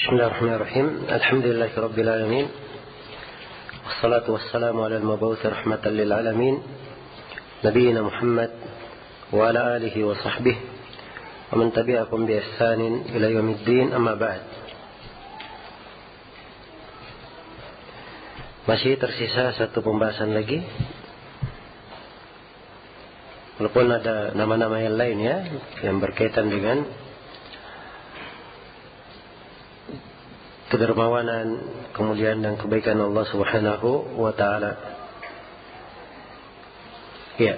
Bismillahirrahmanirrahim. Alhamdulillahirabbil alamin. Wassalatu wassalamu ala al-mab'uts rahmatan lil alamin. Nabiyyina Muhammad wa ala alihi wa sahbihi wa man tabi'ahum bi ihsanin ila yaumiddin, amma ba'd. Masih tersisa satu pembahasan lagi. Walaupun ada nama-nama yang lain ya, yang berkaitan dengan kedermawanan, kemuliaan dan kebaikan Allah Subhanahu wa taala. Ya.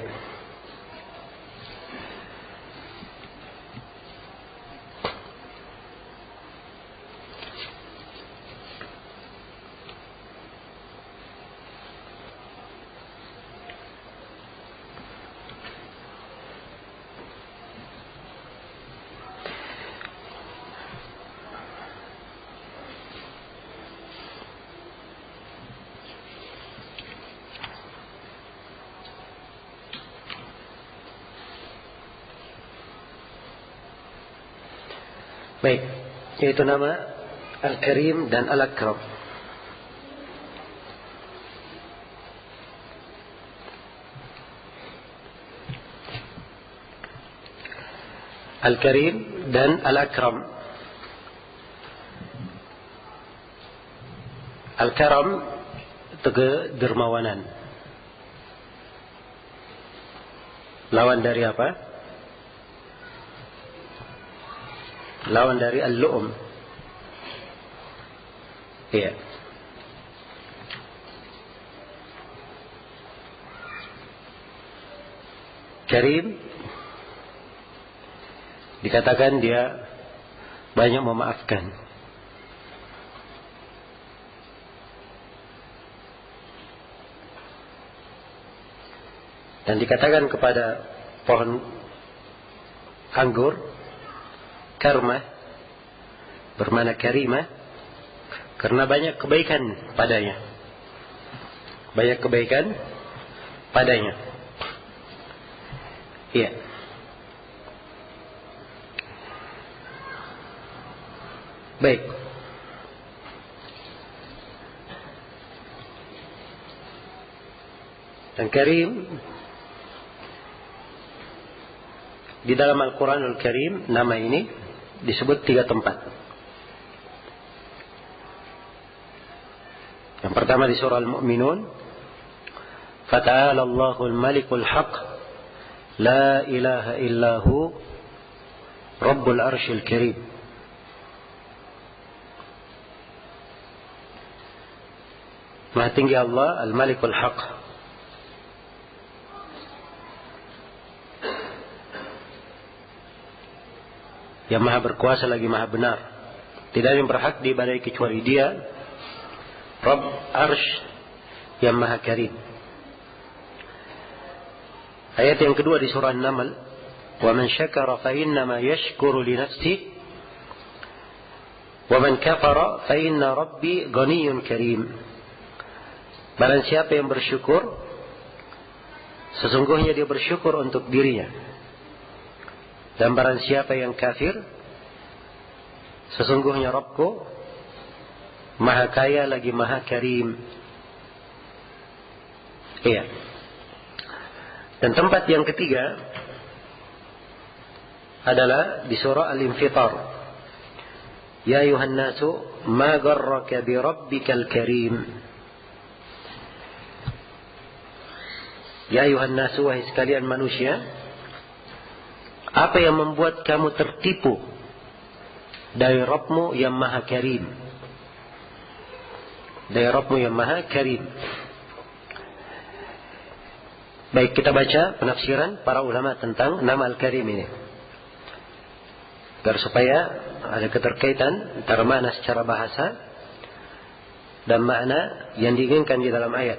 Baik, yaitu nama Al-Karim dan Al-Akram. Al-Karim dan Al-Akram. Al-Karam itu kedermawanan. Lawan dari apa? Lawan dari al-lu'um. Iya. Karim dikatakan dia banyak memaafkan. Dan dikatakan kepada pohon anggur karma, bermakna karimah, karena banyak kebaikan padanya. Banyak kebaikan padanya. Iya. Baik. Dan karim di dalam Al-Quranul Karim, nama ini disebut 3 tempat. Yang pertama di surah Al-Mu'minun, Fata'ala Allahul Malikul Haq, La ilaha illahu Rabbul Arshil Karim. Maha tinggi Allah, Al-Malikul Haq, yang maha berkuasa lagi maha benar. Tidak ada yang berhak diibadahi kecuali dia, Rabb Arsh, yang maha karim. Ayat yang kedua di surah An-Naml, wa man syakara fa innama yashkuru li nafsihi wa man kafara fa inna rabbi ghaniyyun karim. Barang siapa yang bersyukur, sesungguhnya dia bersyukur untuk dirinya. Dan barang siapa yang kafir, sesungguhnya Rabbku maha kaya lagi maha karim. Iya. Dan tempat yang ketiga adalah di surah Al-Infitar. Ya ayuhan nasu ma gharraka bi rabbikal karim. Ya ayuhan nasu, wahai sekalian manusia, apa yang membuat kamu tertipu dari Rabbmu yang maha karim? Dari Rabbmu yang maha karim. Baik, kita baca penafsiran para ulama tentang nama Al-Karim ini, agar supaya ada keterkaitan antara makna secara bahasa dan makna yang diinginkan di dalam ayat.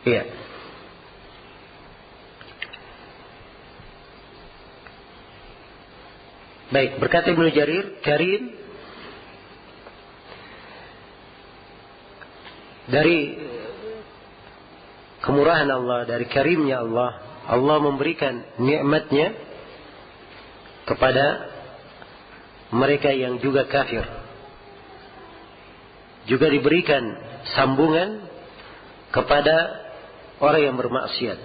Iya. Baik, berkata Ibnu Jarir, Karim dari kemurahan Allah, dari karimnya Allah, Allah memberikan nikmatnya kepada mereka yang juga kafir. Juga diberikan sambungan kepada orang yang bermaksiat.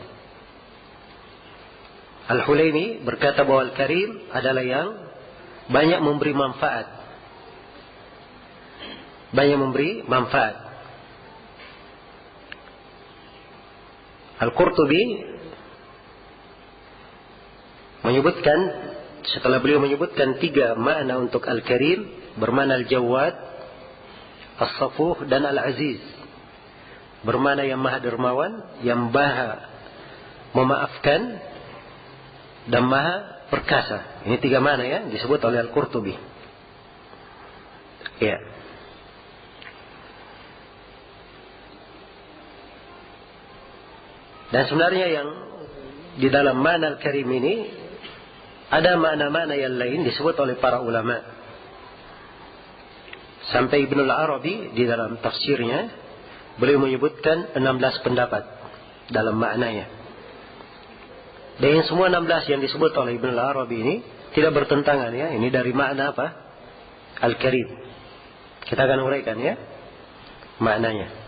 Al-Hulaimi berkata bahwa Al-Karim adalah yang banyak memberi manfaat. Banyak memberi manfaat. Al-Qurtubi menyebutkan, setelah beliau menyebutkan 3 makna untuk Al-Karim, bermakna Al-Jawad, As-Safuh, dan Al-Aziz. Bermakna yang maha dermawan, yang maha memaafkan, dan maha perkasa. Ini 3 makna ya, disebut oleh Al-Qurtubi. Ya. Dan sebenarnya yang di dalam makna Al-Karim ini ada makna-makna yang lain disebut oleh para ulama. Sampai Ibnu Al-Arabi di dalam tafsirnya beliau menyebutkan 16 pendapat dalam maknanya. Dan semua 16 yang disebut oleh Ibnu Al-Arabi ini tidak bertentangan ya. Ini dari makna apa? Al-Karim. Kita akan uraikan ya maknanya.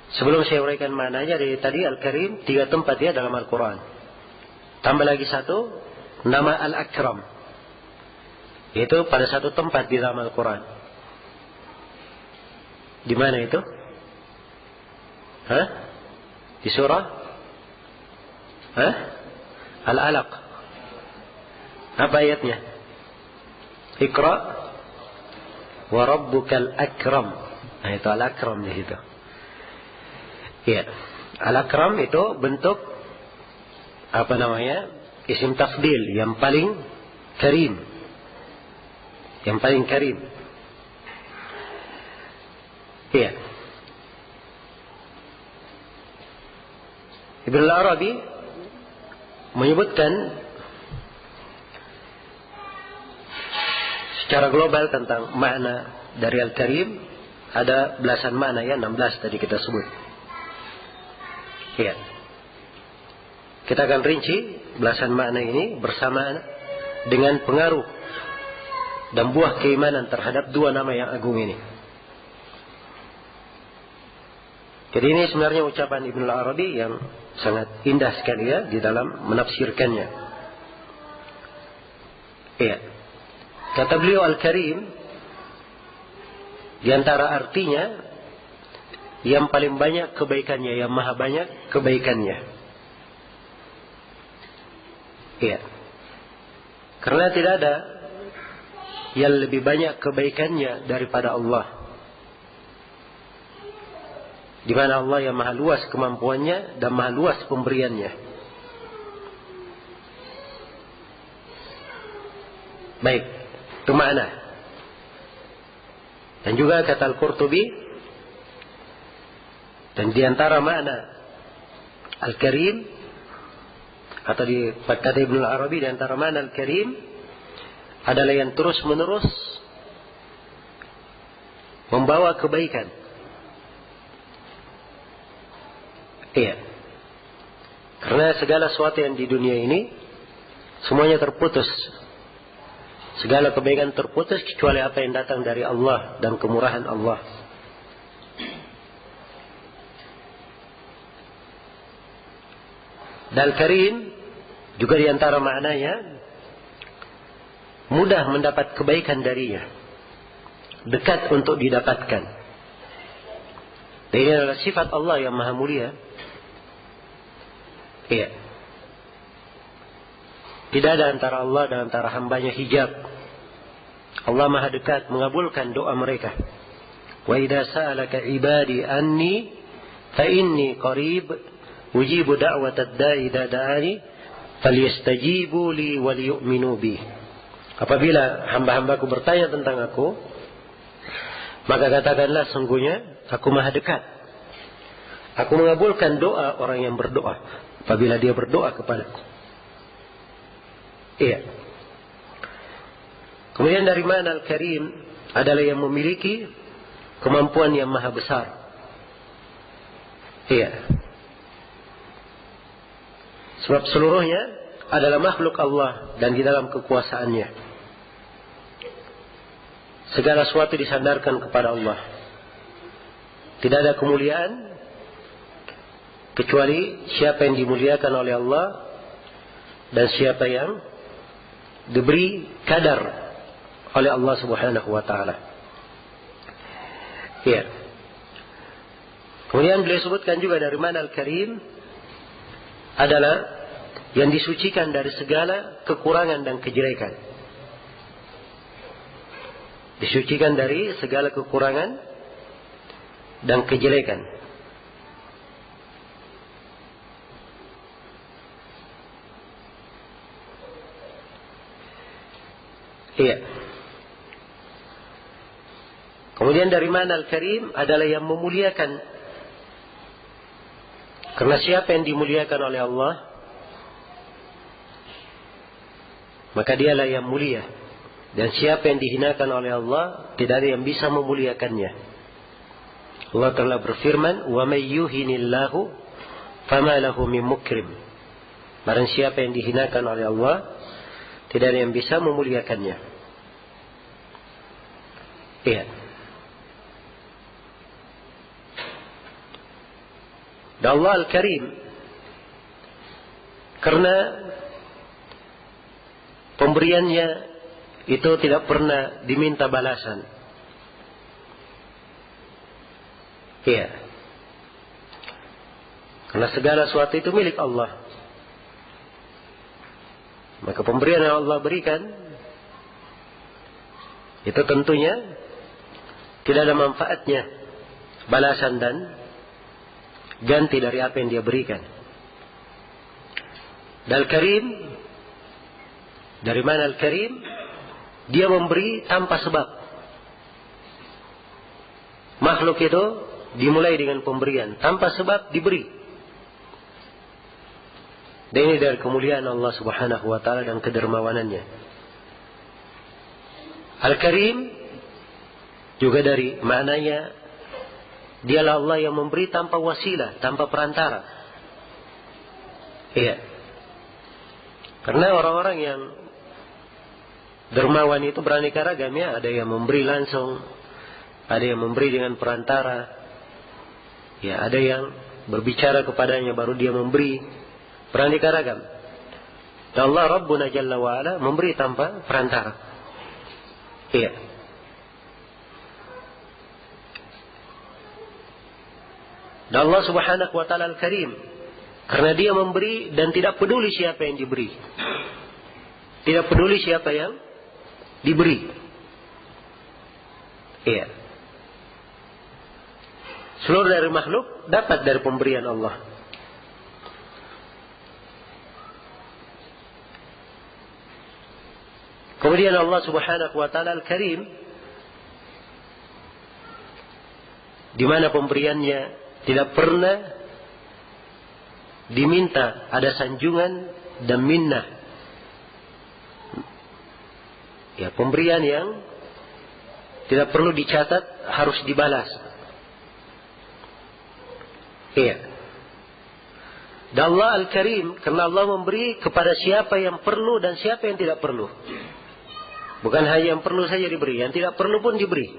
Sebelum saya uraikan maknanya, dari tadi Al-Karim 3 tempat ya dalam Al-Quran. Tambah lagi 1, nama Al-Akram. Itu pada 1 tempat di dalam Al-Quran. Di mana itu? Di surah? Al-Alaq. Apa ayatnya? Iqra wa rabbukal akram. Nah, itu Al-Akram di situ. Ya, Al-Akram itu bentuk apa namanya? Isim tafdil yang paling karim. Yang paling karim. Iya. Ibnu Al-Arabi menyebutkan secara global tentang makna dari Al-Karim ada belasan makna ya, 16 tadi kita sebut. Ya. Kita akan rinci belasan makna ini bersama dengan pengaruh dan buah keimanan terhadap 2 nama yang agung ini. Jadi ini sebenarnya ucapan Ibnu Al-Arabi yang sangat indah sekali ya di dalam menafsirkannya. Iya. Kata beliau Al-Karim di antara artinya yang paling banyak kebaikannya, yang maha banyak kebaikannya. Iya. Karena tidak ada yang lebih banyak kebaikannya daripada Allah. Di mana Allah yang maha luas kemampuannya dan maha luas pemberiannya. Baik, itu makna. Dan juga kata Al-Qurtubi, dan di antara makna Al-Karim atau di kata Ibnu Al-Arabi, di antara makna Al-Karim adalah yang terus menerus membawa kebaikan. Iya. Karena segala sesuatu yang di dunia ini semuanya terputus. Segala kebaikan terputus kecuali apa yang datang dari Allah dan kemurahan Allah. Dan Karim juga di antara maknanya mudah mendapat kebaikan darinya, dekat untuk didapatkan. Dan ini adalah sifat Allah yang maha mulia. Iya. Tidak ada antara Allah dan antara hambanya hijab. Allah maha dekat mengabulkan doa mereka. Wa idza sa'alaka ibadi anni fa inni qarib ujibu da'watad da'i idza da'ani falyastajibu li wal yu'minu bi. Apabila hamba-hambaku bertanya tentang aku, maka katakanlah sungguhnya aku maha dekat. Aku mengabulkan doa orang yang berdoa apabila dia berdoa kepadaku. Iya. Kemudian dari mana Al-Karim adalah yang memiliki kemampuan yang maha besar. Iya. Sebab seluruhnya adalah makhluk Allah dan di dalam kekuasaannya. segala sesuatu disandarkan kepada Allah. Tidak ada kemuliaan kecuali siapa yang dimuliakan oleh Allah dan siapa yang diberi kadar oleh Allah Subhanahu wa taala. Ya. Kemudian beliau sebutkan juga dari mana Al-Karim adalah yang disucikan dari segala kekurangan dan kejelekan. Disucikan dari segala kekurangan dan kejelekan. Iya. Kemudian dari mana Al-Karim adalah yang memuliakan. Karena siapa yang dimuliakan oleh Allah, maka dialah yang mulia. Dan siapa yang dihinakan oleh Allah, tidak ada yang bisa memuliakannya. Allah telah berfirman, "Wa may yuhinillahu fama lahu min mukrim." Barang siapa yang dihinakan oleh Allah, tidak ada yang bisa memuliakannya. Iya. Dan Allah Al-Karim, karena pemberiannya itu tidak pernah diminta balasan. Iya. Karena segala sesuatu itu milik Allah. Maka pemberian yang Allah berikan itu tentunya tidak ada manfaatnya, balasan dan ganti dari apa yang dia berikan. Dan Al-Karim, dari mana Al-Karim? Dia memberi tanpa sebab. Makhluk itu dimulai dengan pemberian, tanpa sebab diberi. Dan ini dari kemuliaan Allah Subhanahu wa taala dan kedermawanannya. Al-Karim juga dari maknanya, dialah Allah yang memberi tanpa wasilah, tanpa perantara. Iya. Karena orang-orang yang dermawan itu beraneka ragam ya. Ada yang memberi langsung, ada yang memberi dengan perantara. Ya, ada yang berbicara kepadanya baru dia memberi. Beraneka ragam. Dan Allah Rabbuna Jalla wa'ala memberi tanpa perantara. Iya. Dan Allah Subhanahu wa ta'ala Al-Karim, karena dia memberi dan tidak peduli siapa yang diberi. Tidak peduli siapa yang diberi. Iya. Seluruh dari makhluk dapat dari pemberian Allah. Kemudian Allah Subhanahu wa ta'ala Al-Karim, di mana pemberiannya tidak pernah diminta ada sanjungan dan minnah. Ya, pemberian yang tidak perlu dicatat, harus dibalas. Iya. Dan Allah Al-Karim, karena Allah memberi kepada siapa yang perlu dan siapa yang tidak perlu. Bukan hanya yang perlu saja diberi, yang tidak perlu pun diberi.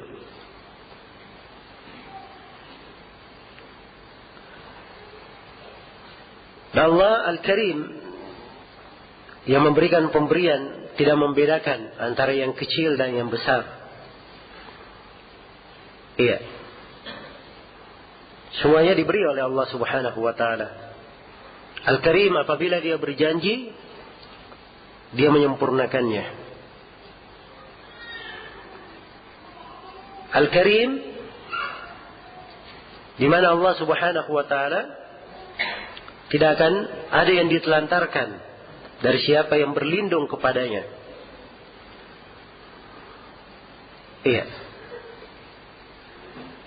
Dan Allah Al-Karim yang memberikan pemberian tidak membedakan antara yang kecil dan yang besar. Iya. Semuanya diberi oleh Allah Subhanahu wa ta'ala. Al-Karim apabila dia berjanji, dia menyempurnakannya. Al-Karim, di mana Allah Subhanahu wa ta'ala tidak akan ada yang ditelantarkan dari siapa yang berlindung kepadanya. Iya.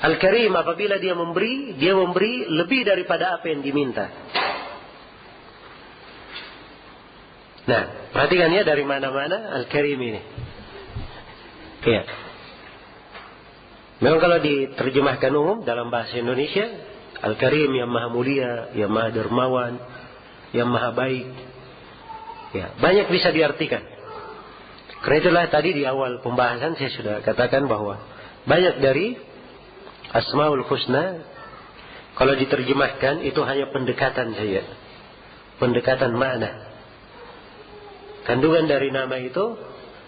Al-Karim apabila dia memberi lebih daripada apa yang diminta. Nah, perhatikan ya dari mana-mana Al-Karim ini. Iya. Memang kalau diterjemahkan umum dalam bahasa Indonesia, Al-Karim yang maha mulia, yang maha dermawan, yang maha baik. Ya, banyak bisa diartikan. Karena itulah tadi di awal pembahasan saya sudah katakan bahwa banyak dari Asmaul Husna kalau diterjemahkan itu hanya pendekatan saja. Pendekatan makna. Kandungan dari nama itu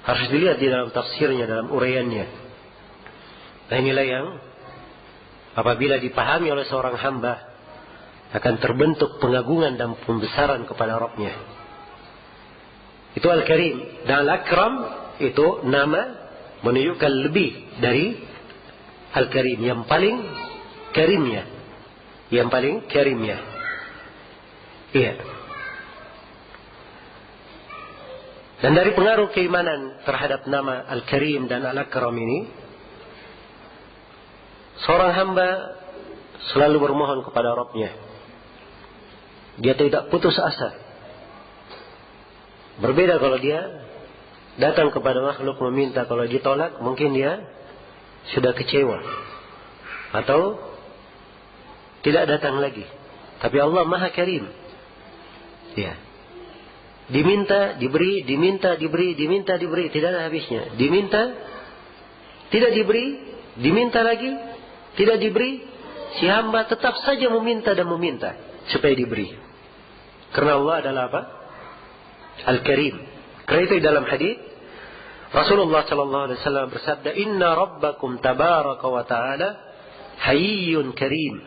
harus dilihat di dalam tafsirnya, dalam uraiannya. Nah inilah yang apabila dipahami oleh seorang hamba akan terbentuk pengagungan dan pembesaran kepada Rabb-Nya. Itu Al-Karim. Dan Al-Akram itu nama menunjukkan lebih dari Al-Karim. Yang paling karimnya. Yang paling karimnya. Iya. Dan dari pengaruh keimanan terhadap nama Al-Karim dan Al-Akram ini, seorang hamba selalu bermohon kepada Rabb-Nya. Dia tidak putus asa. Berbeda kalau dia datang kepada makhluk meminta, kalau ditolak mungkin dia sudah kecewa atau tidak datang lagi. Tapi Allah Maha Karim. Ya. Diminta, diberi, diminta, diberi, diminta, diberi, tidak ada habisnya. Diminta, tidak diberi, diminta lagi, tidak diberi. Si hamba tetap saja meminta dan meminta supaya diberi. Karena Allah adalah apa? Al-Karim. Karena itu dalam hadis Rasulullah sallallahu alaihi wasallam bersabda, "Inna rabbakum tabaraka wa ta'ala hayyun karim."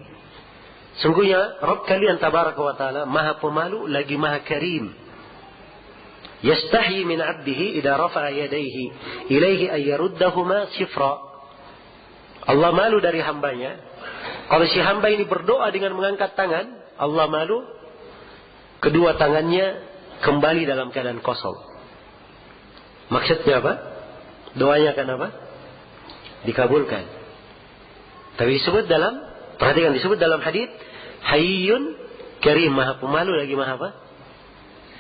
Sungguhnya Rabb kalian tabaraka wa ta'ala Maha Pemalu lagi Maha Karim. Yastahi min 'abdihi idza rafa'a yadayhi ilaihi ay yaruddahuma sifra. Allah malu dari hambanya. Kalau si hamba ini berdoa dengan mengangkat tangan, Allah malu kedua tangannya kembali dalam keadaan kosong. Maksudnya apa? Doanya akan apa? Dikabulkan. Tapi disebut dalam, perhatikan disebut dalam hadis, Hayyun Karim, Maha Pemalu lagi Maha apa?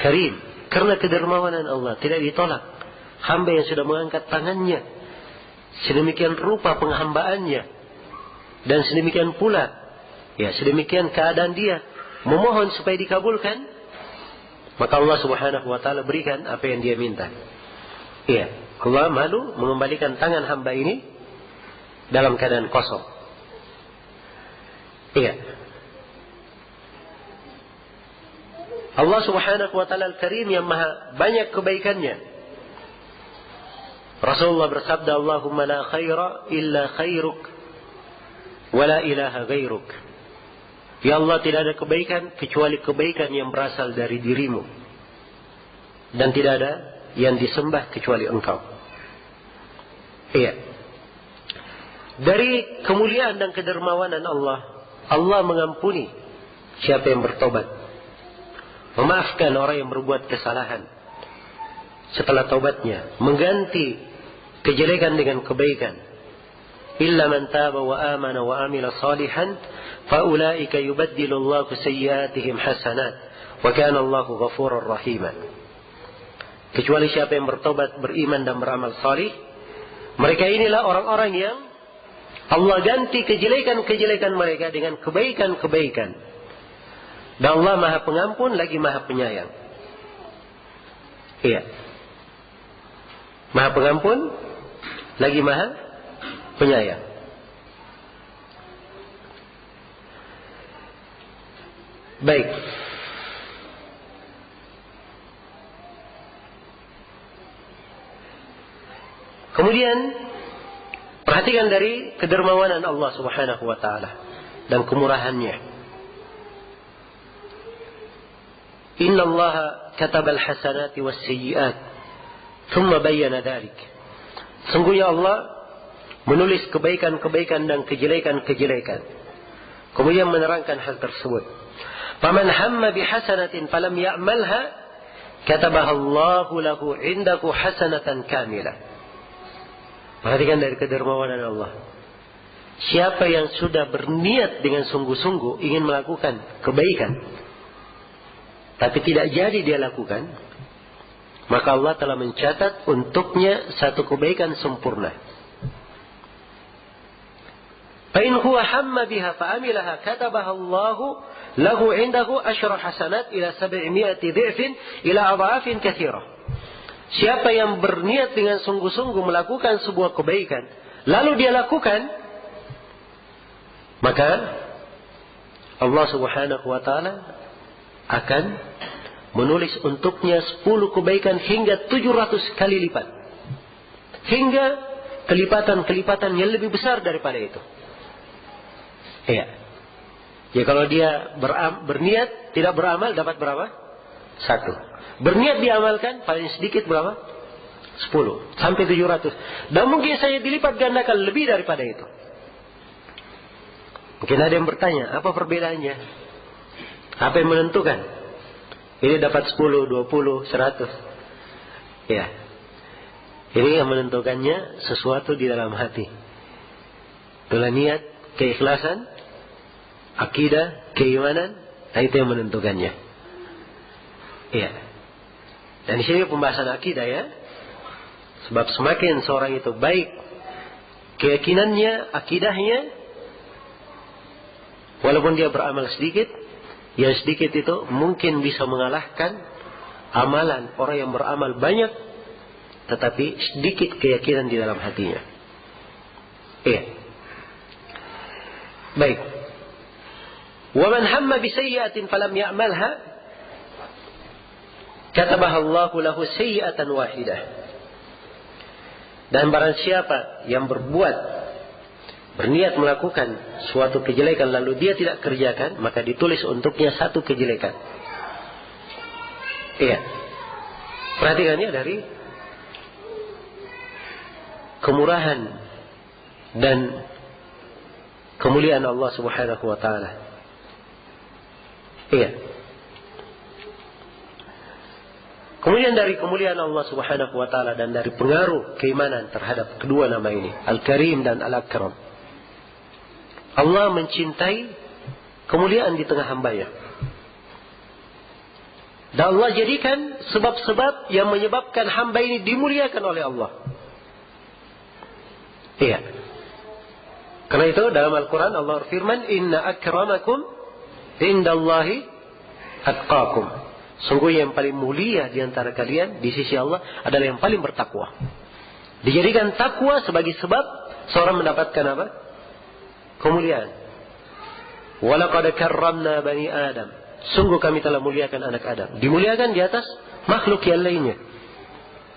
Karim. Karena kedermawanan Allah tidak ditolak. Hamba yang sudah mengangkat tangannya, sedemikian rupa penghambaannya, dan sedemikian pula, ya sedemikian keadaan dia memohon supaya dikabulkan, maka Allah Subhanahu wa ta'ala berikan apa yang dia minta. Iya, Allah malu mengembalikan tangan hamba ini dalam keadaan kosong. Iya. Allah Subhanahu wa ta'ala Al-Karim yang maha banyak kebaikannya. Rasulullah bersabda, "Allahumma la khaira illa khairuk wa la ilaha ghairuk." Ya Allah, tidak ada kebaikan kecuali kebaikan yang berasal dari dirimu. Dan tidak ada yang disembah kecuali Engkau. Iya. Dari kemuliaan dan kedermawanan Allah, Allah mengampuni siapa yang bertobat. Memaafkan orang yang berbuat kesalahan setelah taubatnya, mengganti kejelekan dengan kebaikan. Illa man taba wa amana wa amila salihan faulaika yubaddilullahu sayyiatihim hasanat wa kana Allahu ghafurur rahima. Kecuali siapa yang bertobat, beriman dan beramal salih, mereka inilah orang-orang yang Allah ganti kejelekan-kejelekan mereka dengan kebaikan-kebaikan. Dan Allah Maha Pengampun lagi Maha Penyayang. Iya. Maha Pengampun lagi Maha Penyayang. Baik. Kemudian perhatikan dari kedermawanan Allah Subhanahu wa ta'ala dan kemurahannya. Inna Allah kataba al-hasanati was-sayyi'at thumma bayyana dzalik. Sungguhnya Allah menulis kebaikan-kebaikan dan kejelekan-kejelekan, kemudian menerangkan hal tersebut. Faman hamma bihasanatin falam ya'malha katabaha Allahu lahu 'indahu hasanatan kamilah. Perhatikan dari kedermawanan Allah. Siapa yang sudah berniat dengan sungguh-sungguh ingin melakukan kebaikan, tapi tidak jadi dia lakukan, maka Allah telah mencatat untuknya satu kebaikan sempurna. Fa in huwa hamma biha fa amilaha katabaha Allahu lahu 'indahu asyra hasanat ila 700 dhi'fin ila adha'afin katsirah. Siapa yang berniat dengan sungguh-sungguh melakukan sebuah kebaikan, lalu dia lakukan, maka Allah Subhanahu wa taala akan menulis untuknya 10 kebaikan hingga 700 kali lipat. Hingga kelipatan-kelipatan yang lebih besar daripada itu. Iya. Ya kalau dia berniat tidak beramal dapat berapa? 1. Berniat diamalkan paling sedikit berapa? 10 sampai 700. Dan mungkin saya dilipat gandakan lebih daripada itu. Mungkin ada yang bertanya, apa perbedaannya? Apa yang menentukan? Ini dapat 10, 20, 100. Ya. Ini yang menentukannya sesuatu di dalam hati. Itulah niat, keikhlasan, akidah, keimanan, itu yang menentukannya. Iya. Dan di sini pembahasan akidah ya. Sebab semakin seorang itu baik keyakinannya, akidahnya, walaupun dia beramal sedikit, yang sedikit itu mungkin bisa mengalahkan amalan orang yang beramal banyak, tetapi sedikit keyakinan di dalam hatinya. Iya. Baik. Wa man hamma bi sayyi'atin falam ya'malha katabaha Allahu lahu sayyi'atan wahidah. Dan barang siapa yang berniat melakukan suatu kejelekan lalu dia tidak kerjakan, maka ditulis untuknya 1 kejelekan. Iya. Perhatikannya dari kemurahan dan kemuliaan Allah Subhanahu wa taala. Iya. Kemudian dari kemuliaan Allah Subhanahu wa taala dan dari pengaruh keimanan terhadap kedua nama ini, Al-Karim dan Al-Akram. Allah mencintai kemuliaan di tengah hambanya. Dan Allah jadikan sebab-sebab yang menyebabkan hamba ini dimuliakan oleh Allah. Iya. Karena itu dalam Al-Quran Allah berfirman, Inna akramakum indallahi atqakum. Sungguh yang paling mulia di antara kalian di sisi Allah adalah yang paling bertakwa. Dijadikan takwa sebagai sebab seorang mendapatkan apa? Kemuliaan. Walaqad karramna bani Adam. Sungguh kami telah muliakan anak Adam. Dimuliakan di atas makhluk yang lainnya.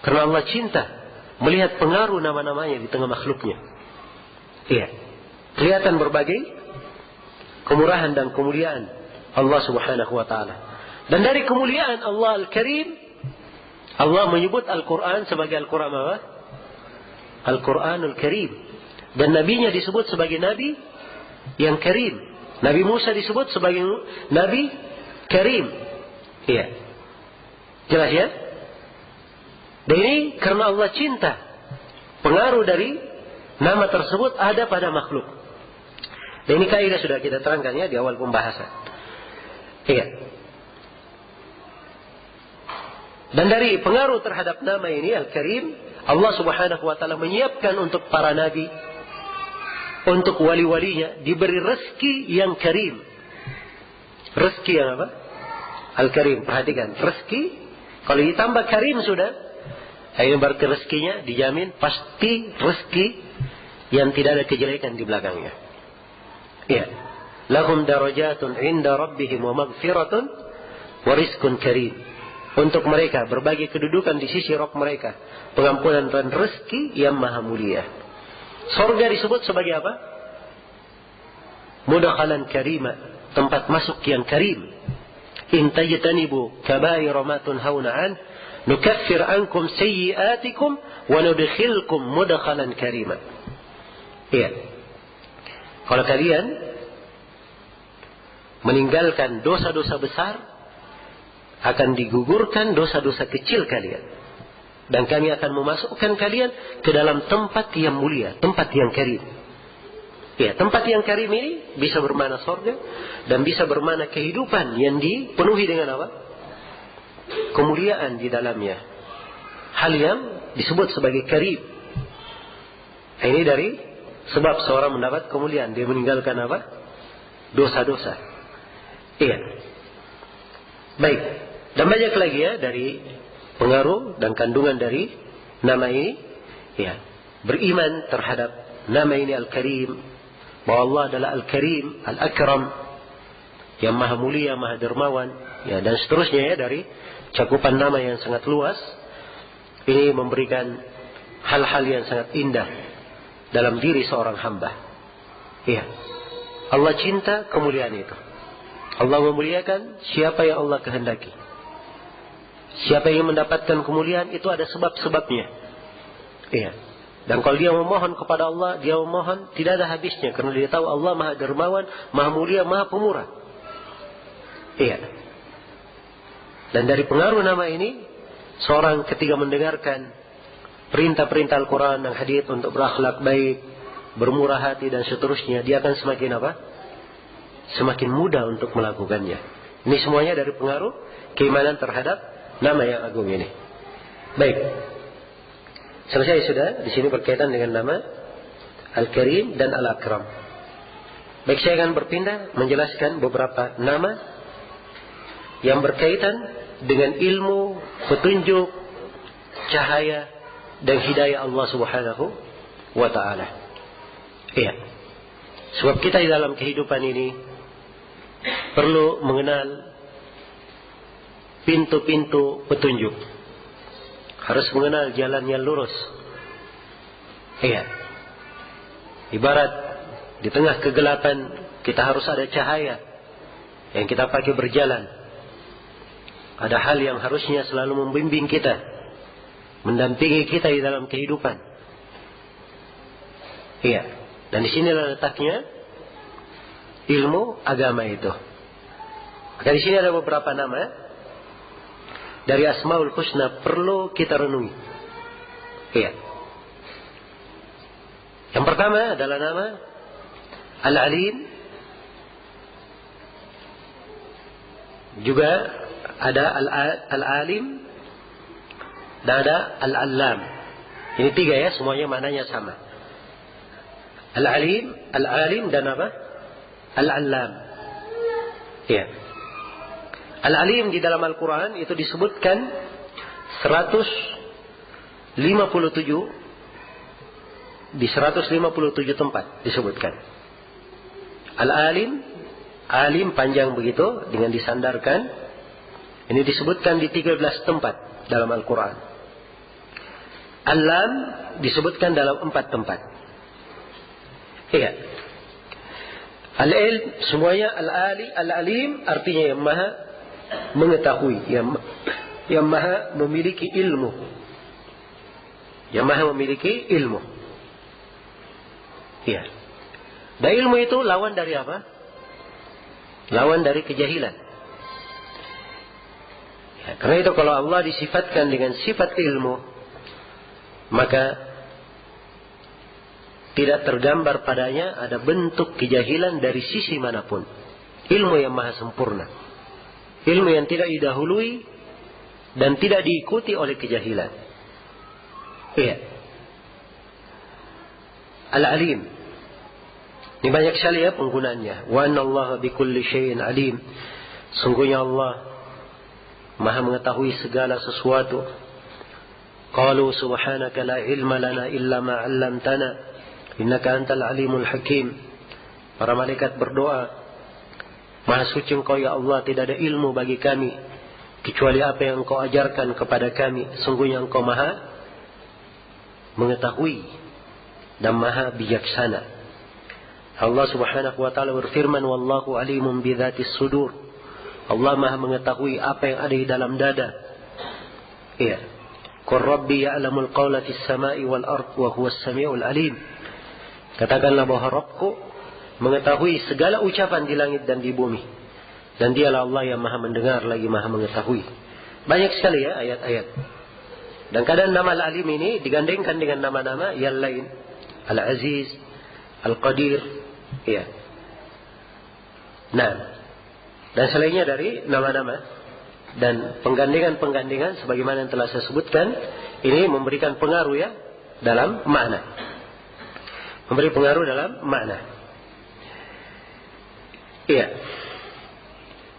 Karena Allah cinta melihat pengaruh nama-namanya di tengah makhluknya. Iya. Kelihatan berbagai kemurahan dan kemuliaan Allah Subhanahu wa taala. Dan dari kemuliaan Allah Al-Karim, Allah menyebut Al-Quran sebagai Al-Quran apa? Al-Quranul Karim. Dan nabinya disebut sebagai nabi yang karim. Nabi Musa disebut sebagai nabi karim. Iya. Jelas ya? Dan ini karena Allah cinta. Pengaruh dari nama tersebut ada pada makhluk. Dan ini kaidah sudah kita terangkan ya di awal pembahasan. Iya. Dan dari pengaruh terhadap nama ini Al-Karim, Allah Subhanahu wa taala menyiapkan untuk para nabi, untuk wali-walinya diberi rezeki yang karim. Rezeki yang apa? Al-Karim. Perhatikan, rezeki kalau ditambah karim sudah, ini berarti rezekinya dijamin pasti rezeki yang tidak ada kejelekan di belakangnya. Iya. Lahum darajatun 'inda rabbihim wa maghfiratun wa rizqun karim. Untuk mereka berbagai kedudukan di sisi Rabb mereka, pengampunan dan rezeki yang maha mulia. Surga disebut sebagai apa? Mudakhalan karima, tempat masuk yang karim. In tajtanibu kaba'ira ma tunhauna an nukaffir ankum sayyi'atikum wa nudkhilkum mudakhalan karima. Iya. Kalau kalian meninggalkan dosa-dosa besar, akan digugurkan dosa-dosa kecil kalian. Dan kami akan memasukkan kalian ke dalam tempat yang mulia, tempat yang karim. Ya, tempat yang karim ini bisa bermakna surga dan bisa bermakna kehidupan yang dipenuhi dengan apa? Kemuliaan di dalamnya. Hal yang disebut sebagai karim. Ini dari sebab seorang mendapat kemuliaan, dia meninggalkan apa? Dosa-dosa. Iya. Baik. Dan banyak lagi ya dari pengaruh dan kandungan dari nama ini, ya, beriman terhadap nama ini Al-Karim, bahwa Allah adalah Al-Karim, Al-Akram, yang maha mulia, maha dermawan, ya, dan seterusnya, ya, dari cakupan nama yang sangat luas. Ini memberikan hal-hal yang sangat indah dalam diri seorang hamba. Ya, Allah cinta kemuliaan itu. Allah memuliakan siapa yang Allah kehendaki. Siapa yang mendapatkan kemuliaan itu ada sebab-sebabnya. Iya. Dan kalau dia memohon kepada Allah, dia memohon tidak ada habisnya, karena dia tahu Allah maha dermawan, maha mulia, maha pemurah. Iya. Dan dari pengaruh nama ini, seorang ketika mendengarkan perintah-perintah Al-Quran dan hadits untuk berakhlak baik, bermurah hati dan seterusnya, dia akan semakin apa? Semakin mudah untuk melakukannya. Ini semuanya dari pengaruh keimanan terhadap nama yang agung ini. Baik. Selesai sudah. Di sini berkaitan dengan nama Al-Karim dan Al-Akram. Baik, saya akan berpindah menjelaskan beberapa nama yang berkaitan dengan ilmu, petunjuk, cahaya dan hidayah Allah Subhanahu wa ta'ala. Iya. Sebab kita di dalam kehidupan ini perlu mengenal pintu-pintu petunjuk. Harus mengenal jalan yang lurus. Iya. Ibarat di tengah kegelapan kita harus ada cahaya yang kita pakai berjalan. Ada hal yang harusnya selalu membimbing kita, mendampingi kita di dalam kehidupan. Iya. Dan di sinilah letaknya ilmu agama itu. Maka di sini ada beberapa nama dari Asmaul Husna perlu kita renungi. Iya. Yang pertama adalah nama Al-Alim. Juga ada Al-Alim dan ada Al-Allam. Ini tiga, ya, semuanya maknanya sama. Al-Alim, Al-Alim dan apa? Al-Allam. Iya. Al-Alim di dalam Al-Quran itu disebutkan 157 di 157 tempat disebutkan. Al-Alim, alim panjang begitu dengan disandarkan. Ini disebutkan di 13 tempat dalam Al-Quran. Al-Lam disebutkan dalam 4 tempat. Iya. Al-Ilm semuanya Al-Alim artinya yang maha mengetahui, yang maha memiliki ilmu. Yang maha memiliki ilmu. Iya. Dan ilmu itu lawan dari apa? Lawan dari kejahilan. Ya, karena itu kalau Allah disifatkan dengan sifat ilmu, maka tidak tergambar padanya ada bentuk kejahilan dari sisi manapun. Ilmu yang maha sempurna. Ilmu yang tidak didahului dan tidak diikuti oleh kejahilan. Iya. Al-Alim. Ini banyak sekali, ya, penggunaannya. Wa annallaha bikulli syai'in alim. Sungguhnya Allah maha mengetahui segala sesuatu. Qalu subhanaka la ilma lana illa ma 'allamtana innaka antal alimul hakim. Para malaikat berdoa, Maha suci Engkau ya Allah, tidak ada ilmu bagi kami kecuali apa yang Engkau ajarkan kepada kami. Sungguhnya Engkau maha mengetahui dan maha bijaksana. Allah Subhanahu wa ta'ala berfirman, wallahu alimun bidzatis sudur. Allah maha mengetahui apa yang ada di dalam dada. Iya. Qur rabbi ya'lamul qawla fis sama'i wal ard wa huwas samiul alim. Katakanlah bahwa Rabbku mengetahui segala ucapan di langit dan di bumi. Dan dialah Allah yang maha mendengar lagi maha mengetahui. Banyak sekali, ya, ayat-ayat. Dan kadang nama Al-Alim ini digandengkan dengan nama-nama yang lain. Al-Aziz, Al-Qadir. Ya. Nah. Dan selainnya dari nama-nama. Dan penggandengan-penggandengan sebagaimana yang telah saya sebutkan. Ini memberikan pengaruh, ya, dalam makna. Memberi pengaruh dalam makna. Iya.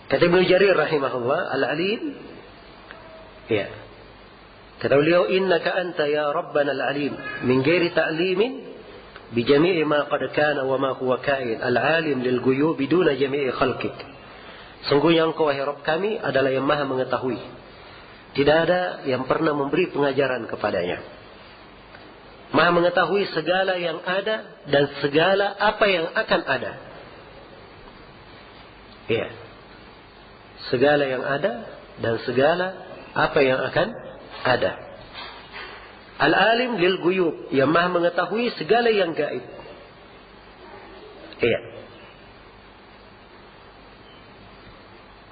Kata Ibnu Jarir rahimahullah, Al-Alim, iya, Kata beliau, innaka anta ya rabbana al-alim min ghairi ta'limin bi jami'i ma qad kana wa ma huwa kain al-alim lil ghuyub biduna jami'i khalqik. Sungguhnya engkau wahai Rabb kami adalah yang maha mengetahui. Tidak ada yang pernah memberi pengajaran kepadanya. Maha mengetahui segala yang ada dan segala apa yang akan ada. Iya. Segala yang ada dan segala apa yang akan ada. Al-alim lil ghuyub, yang maha mengetahui segala yang gaib. Iya.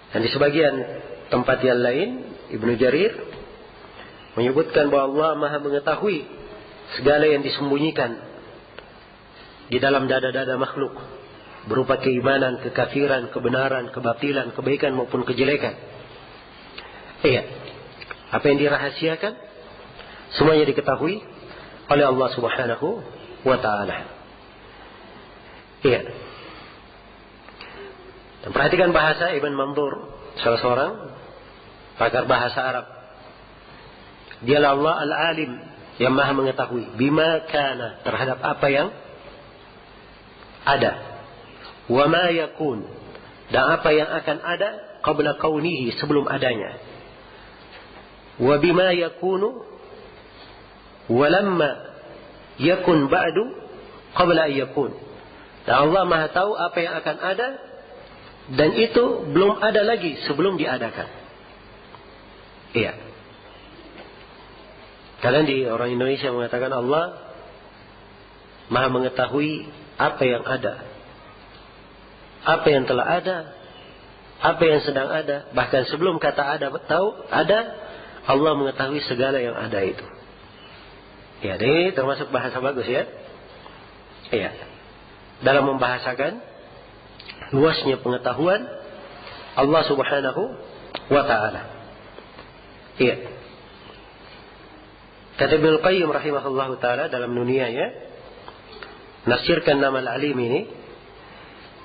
Dan di sebagian tempat yang lain, Ibnu Jarir menyebutkan bahwa Allah maha mengetahui segala yang disembunyikan di dalam dada-dada makhluk, berupa keimanan, kekafiran, kebenaran, kebatilan, kebaikan maupun kejelekan. Iya. Apa yang dirahasiakan semuanya diketahui oleh Allah Subhanahu wa taala. Iya. Dan perhatikan bahasa Ibn Mandur, salah seorang pakar bahasa Arab. Dialah Allah Al-Alim, yang maha mengetahui bima kana, terhadap apa yang ada, wa ma yakun, dan apa yang akan ada qabla kaunihi, sebelum adanya, wa bima yakunu wa lamma yakun ba'du qabla an yakun. Dan Allah maha tahu apa yang akan ada dan itu belum ada lagi sebelum diadakan. Iya. Kalian di orang Indonesia mengatakan Allah maha mengetahui apa yang ada, apa yang telah ada, apa yang sedang ada, bahkan sebelum kata ada tahu ada, Allah mengetahui segala yang ada itu. Ya, ini termasuk bahasa bagus ya. Iya. Dalam membahasakan luasnya pengetahuan Allah Subhanahu wa taala. Iya. Kata Ibnu Qayyim rahimahullahu taala dalam Nuniyahnya menafsirkan nama Al-Alim ini,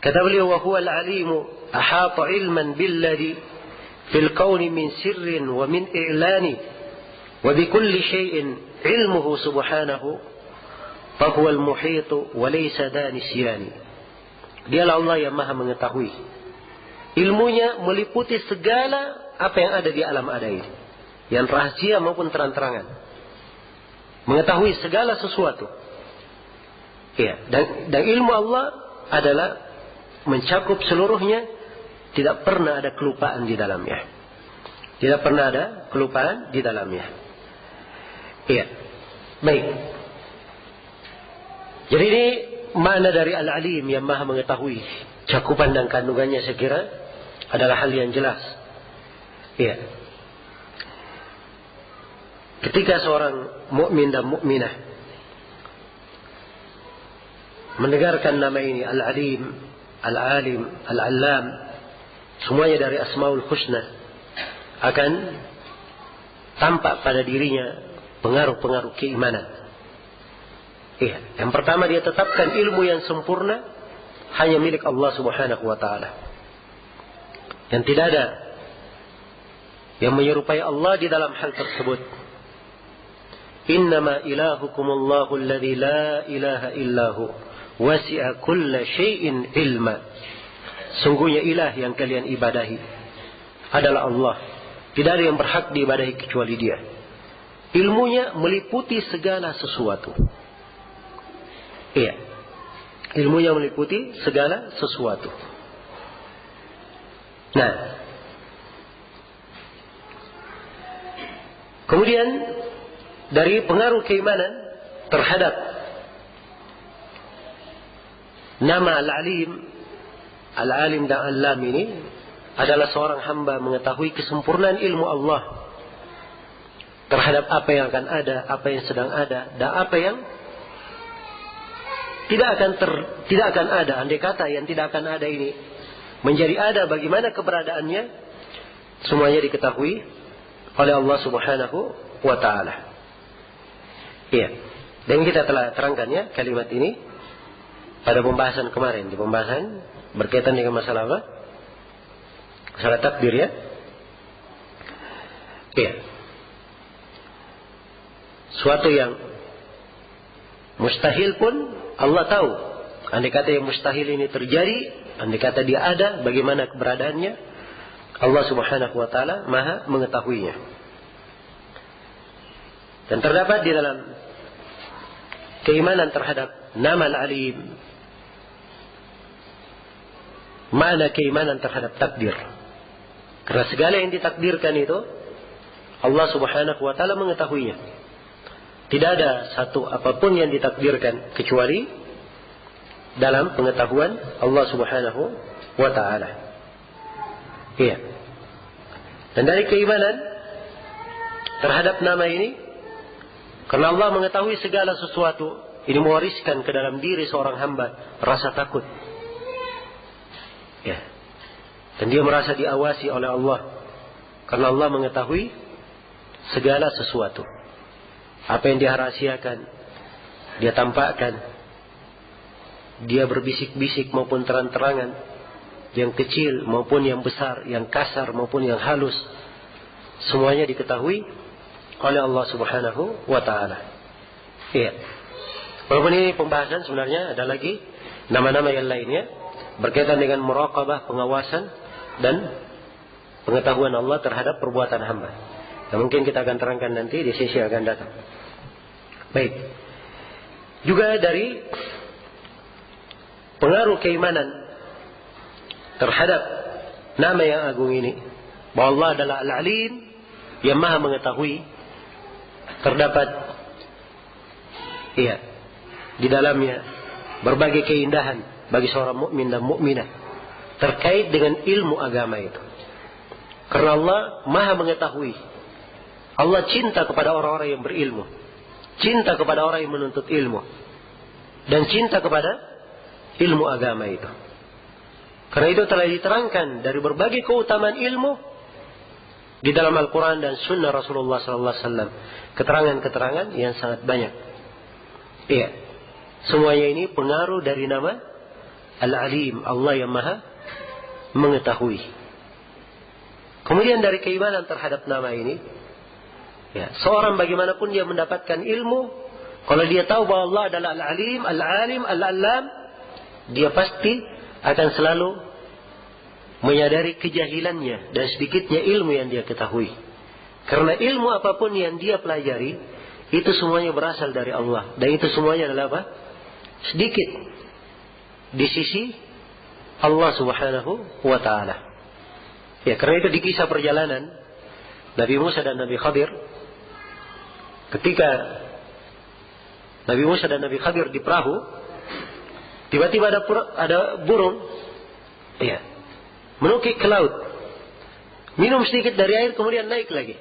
kata beliau, wa huwa al-alim ahata ilman billadhi fil kauni min sirrin wa min i'lani wa bi kulli shay'in ilmuhu subhanahu fa huwa al-muhit wa laysa danisyani. Dialah Allah yang maha mengetahui. Ilmunya meliputi segala apa yang ada di alam ada ini, yang rahasia maupun terang-terangan. Mengetahui segala sesuatu. Ya, dan ilmu Allah adalah mencakup seluruhnya, tidak pernah ada kelupaan di dalamnya. Tidak pernah ada kelupaan di dalamnya. Iya. Baik. Jadi ini makna dari Al-Alim, yang maha mengetahui. Cakupan dan kandungannya saya kira adalah hal yang jelas. Iya. Ketika seorang mukmin dan mukminah mendengarkan nama ini, Al-Alim, Al-Alim, Al-Allam, semuanya dari Asmaul Husna, akan tampak pada dirinya pengaruh-pengaruh keimanan. Iya. Yang pertama, dia tetapkan ilmu yang sempurna hanya milik Allah Subhanahu wa taala. Yang tidak ada yang menyerupai Allah di dalam hal tersebut. Innama ilahukumullahu alladzi la ilaha illahu wasi'a kulla syai'in ilma. Sungguhnya ilah yang kalian ibadahi adalah Allah. Tidak ada yang berhak diibadahi kecuali Dia. Ilmunya meliputi segala sesuatu. Iya. Ilmunya meliputi segala sesuatu. Nah, kemudian dari pengaruh keimanan terhadap nama Al-Alim, Al-Alim dan Al-Lam ini adalah seorang hamba mengetahui kesempurnaan ilmu Allah terhadap apa yang akan ada, apa yang sedang ada, dan apa yang tidak akan ada. Andai kata yang tidak akan ada ini menjadi ada, bagaimana keberadaannya, semuanya diketahui oleh Allah Subhanahu wa taala. Iya. Dan kita telah terangkan ya kalimat ini pada pembahasan kemarin, di pembahasan berkaitan dengan masalah apa? Masalah takdir ya. Iya. Suatu yang mustahil pun Allah tahu. Andai kata yang mustahil ini terjadi, andai kata dia ada, bagaimana keberadaannya, Allah Subhanahu wa taala Maha mengetahuinya. Dan terdapat di dalam keimanan terhadap nama Al-Alim makna keimanan terhadap takdir. Karena segala yang ditakdirkan itu Allah Subhanahu wa taala mengetahuinya. Tidak ada satu apapun yang ditakdirkan kecuali dalam pengetahuan Allah Subhanahu wa taala. Iya. Dan dari keimanan terhadap nama ini, karena Allah mengetahui segala sesuatu, ini mewariskan ke dalam diri seorang hamba rasa takut. Ya. Dan dia merasa diawasi oleh Allah. Karena Allah mengetahui segala sesuatu. Apa yang dia rahasiakan, dia tampakkan. Dia berbisik-bisik maupun terang-terangan. Yang kecil maupun yang besar, yang kasar maupun yang halus. Semuanya diketahui oleh Allah Subhanahu wa ta'ala. Iya. Walaupun ini pembahasan, sebenarnya ada lagi nama-nama yang lainnya berkaitan dengan muraqabah, pengawasan dan pengetahuan Allah terhadap perbuatan hamba. Yang mungkin kita akan terangkan nanti di sesi akan datang. Baik. Juga dari pengaruh keimanan terhadap nama yang agung ini, bahwa Allah adalah Al-Alim yang Maha mengetahui, terdapat di dalamnya berbagai keindahan bagi seorang mukmin dan mukminah terkait dengan ilmu agama itu. Karena Allah Maha mengetahui. Allah cinta kepada orang-orang yang berilmu, cinta kepada orang yang menuntut ilmu, dan cinta kepada ilmu agama itu. Karena itu telah diterangkan dari berbagai keutamaan ilmu di dalam Al-Quran dan Sunnah Rasulullah SAW. Keterangan-keterangan yang sangat banyak. Iya. Semuanya ini pengaruh dari nama Al-Alim, Allah yang Maha mengetahui. Kemudian dari keimanan terhadap nama ini, seorang bagaimanapun dia mendapatkan ilmu, kalau dia tahu bahwa Allah adalah Al-Alim, Al-Alim, Al-Alam, dia pasti akan selalu menyadari kejahilannya dan sedikitnya ilmu yang dia ketahui. Karena ilmu apapun yang dia pelajari, itu semuanya berasal dari Allah. Dan itu semuanya adalah apa? Sedikit di sisi Allah Subhanahu wa ta'ala. Ya, karena itu di kisah perjalanan Nabi Musa dan Nabi Khadir, ketika Nabi Musa dan Nabi Khadir di perahu, tiba-tiba ada burung menukik ke laut, minum sedikit dari air, kemudian naik lagi.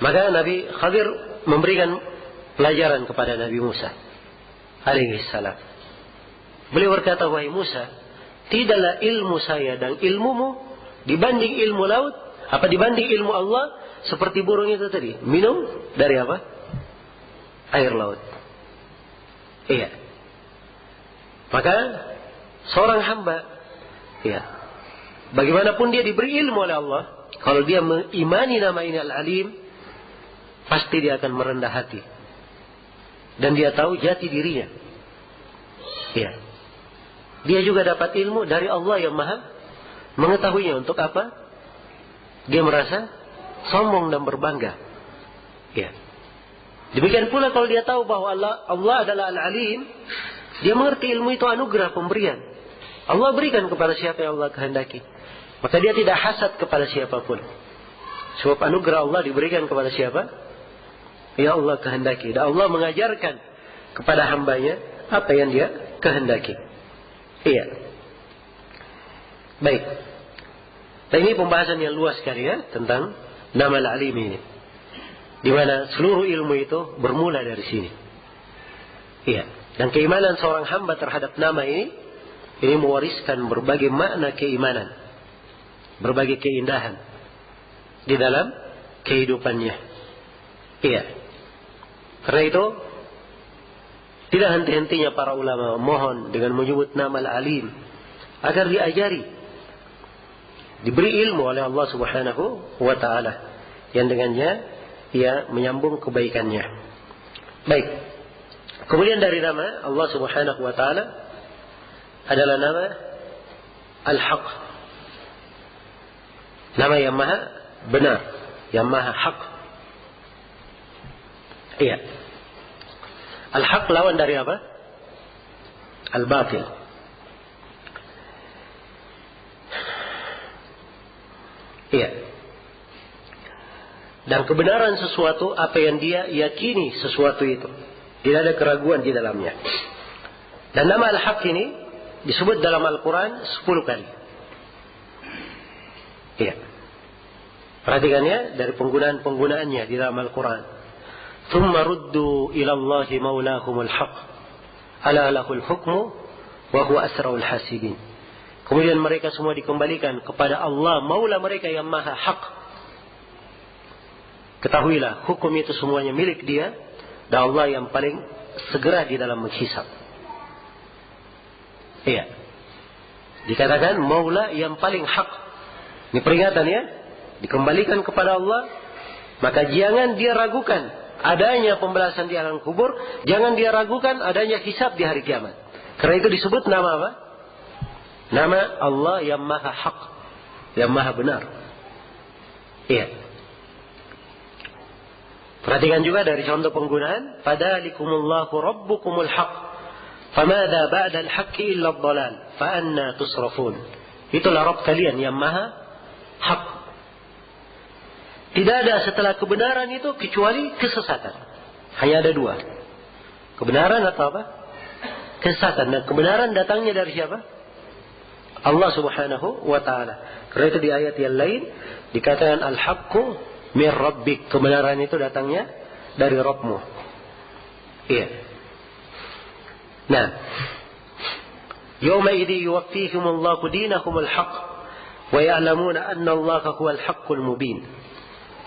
Maka Nabi Khadir memberikan pelajaran kepada Nabi Musa alaihi salam. Beliau berkata, wahai Musa, tidaklah ilmu saya dan ilmumu dibanding ilmu laut, dibanding ilmu Allah, seperti burung itu tadi, minum dari apa? Air laut. Iya. Maka seorang hamba, bagaimanapun dia diberi ilmu oleh Allah, kalau dia mengimani nama ini Al-Alim, pasti dia akan merendah hati. Dan dia tahu jati dirinya. Dia juga dapat ilmu dari Allah yang Maha mengetahuinya. Untuk apa? Dia merasa sombong dan berbangga. Demikian pula kalau dia tahu bahwa Allah adalah Al-Alim, dia mengerti ilmu itu anugerah pemberian. Allah berikan kepada siapa yang Allah kehendaki. Maka dia tidak hasad kepada siapapun. Sebab anugerah Allah diberikan kepada siapa? Ya Allah kehendaki. Dan Allah mengajarkan kepada hambanya apa yang dia kehendaki. Iya. Baik. Dan ini pembahasan yang luas sekali tentang nama Al-Alim ini. Di mana seluruh ilmu itu bermula dari sini. Iya. Dan keimanan seorang hamba terhadap nama ini mewariskan berbagai makna keimanan, berbagai keindahan di dalam kehidupannya. Iya. Karena itu tidak henti-hentinya para ulama mohon dengan menyebut nama Al-Alim agar diajari, diberi ilmu oleh Allah Subhanahu wa ta'ala, yang dengannya ia menyambung kebaikannya. Baik. Kemudian dari nama Allah Subhanahu wa taala adalah nama Al-Haq. Nama yang maha benar, yang maha hak. Iya. Al-Haq lawan dari apa? Al-Batil. Iya. Dan kebenaran sesuatu, apa yang dia yakini sesuatu itu, tidak ada keraguan di dalamnya. Dan nama Al-Haq ini disebut dalam Al-Quran 10 kali. Iya. Perhatikannya dari penggunaannya di dalam Al-Quran. Thumma ruddu ila Allahi maulahumul haq. Ala lahul hukmu wa huwa asraul hasibin. Kemudian mereka semua dikembalikan kepada Allah, maula mereka yang maha hak. Ketahuilah, hukum itu semuanya milik dia, dan Allah yang paling segera di dalam menghisab. Iya. Dikatakan maula yang paling hak. Ini peringatan ya. Dikembalikan kepada Allah, maka jangan dia ragukan adanya pembalasan di alam kubur, jangan dia ragukan adanya hisab di hari kiamat. Karena itu disebut nama apa? Nama Allah yang maha hak, yang maha benar. Iya. Perhatikan juga dari contoh penggunaan, fadzalikumullahu rabbukumul haq, famadza ba'dal haqqi illa ad-dhalal, fa anna tusrafun. Itulah Rabb kalian yang maha hak. Tidak ada setelah kebenaran itu kecuali kesesatan. Hanya ada dua. Kebenaran atau apa? Kesesatan. Dan kebenaran datangnya dari siapa? Allah Subhanahu wa ta'ala. Karena itu di ayat yang lain dikatakan al-haqqu min rabbik. Kebenaran itu datangnya dari Rabbmu. Iya. Nah, yawma idzi yuwaffihimullahu dinahumul haqq wa ya'lamuna anna Allaha huwal haqqul mubin.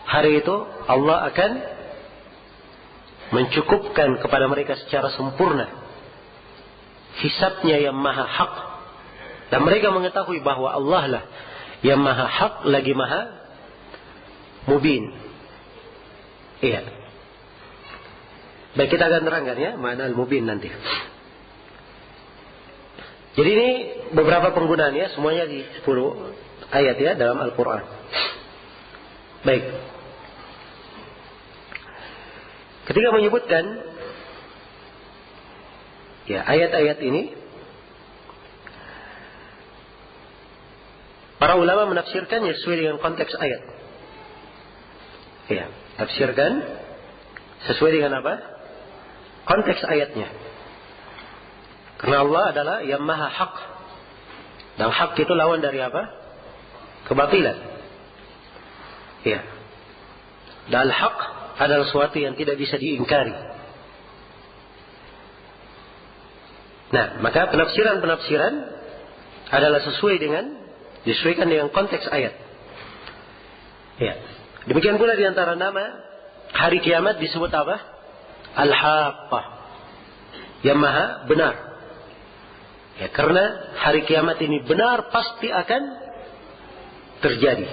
Hari itu Allah akan mencukupkan kepada mereka secara sempurna hisabnya yang maha hak. Dan mereka mengetahui bahwa Allah lah yang maha hak lagi maha mubin. Iya. Baik, kita akan terangkan ya makna al-mubin nanti. Jadi ini beberapa penggunaan ya, semuanya di 10 ayat ya dalam Al-Quran. Baik. Ketika menyebutkan ya ayat-ayat ini, para ulama menafsirkannya sesuai dengan konteks ayat. Ya, tafsirkan sesuai dengan apa? Konteks ayatnya. Karena Allah adalah yang maha hak. Dan hak itu lawan dari apa? Kebatilan. Ya. Dan hak adalah sesuatu yang tidak bisa diingkari. Nah, maka penafsiran-penafsiran adalah disesuaikan dengan konteks ayat. Ya. Demikian pula di antara nama hari kiamat disebut apa? Al-Haqqah. Yang maha benar. Ya, karena hari kiamat ini benar pasti akan terjadi.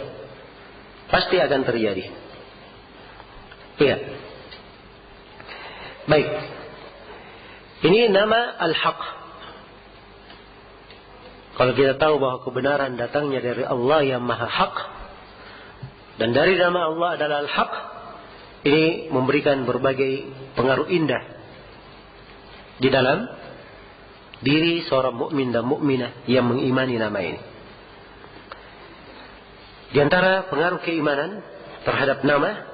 Pasti akan terjadi. Iya. Baik. Ini nama Al-Haq. Kalau kita tahu bahwa kebenaran datangnya dari Allah yang maha hak, dan dari nama Allah adalah Al-Haq, ini memberikan berbagai pengaruh indah di dalam diri seorang mukmin dan mukminah yang mengimani nama ini. Di antara pengaruh keimanan terhadap nama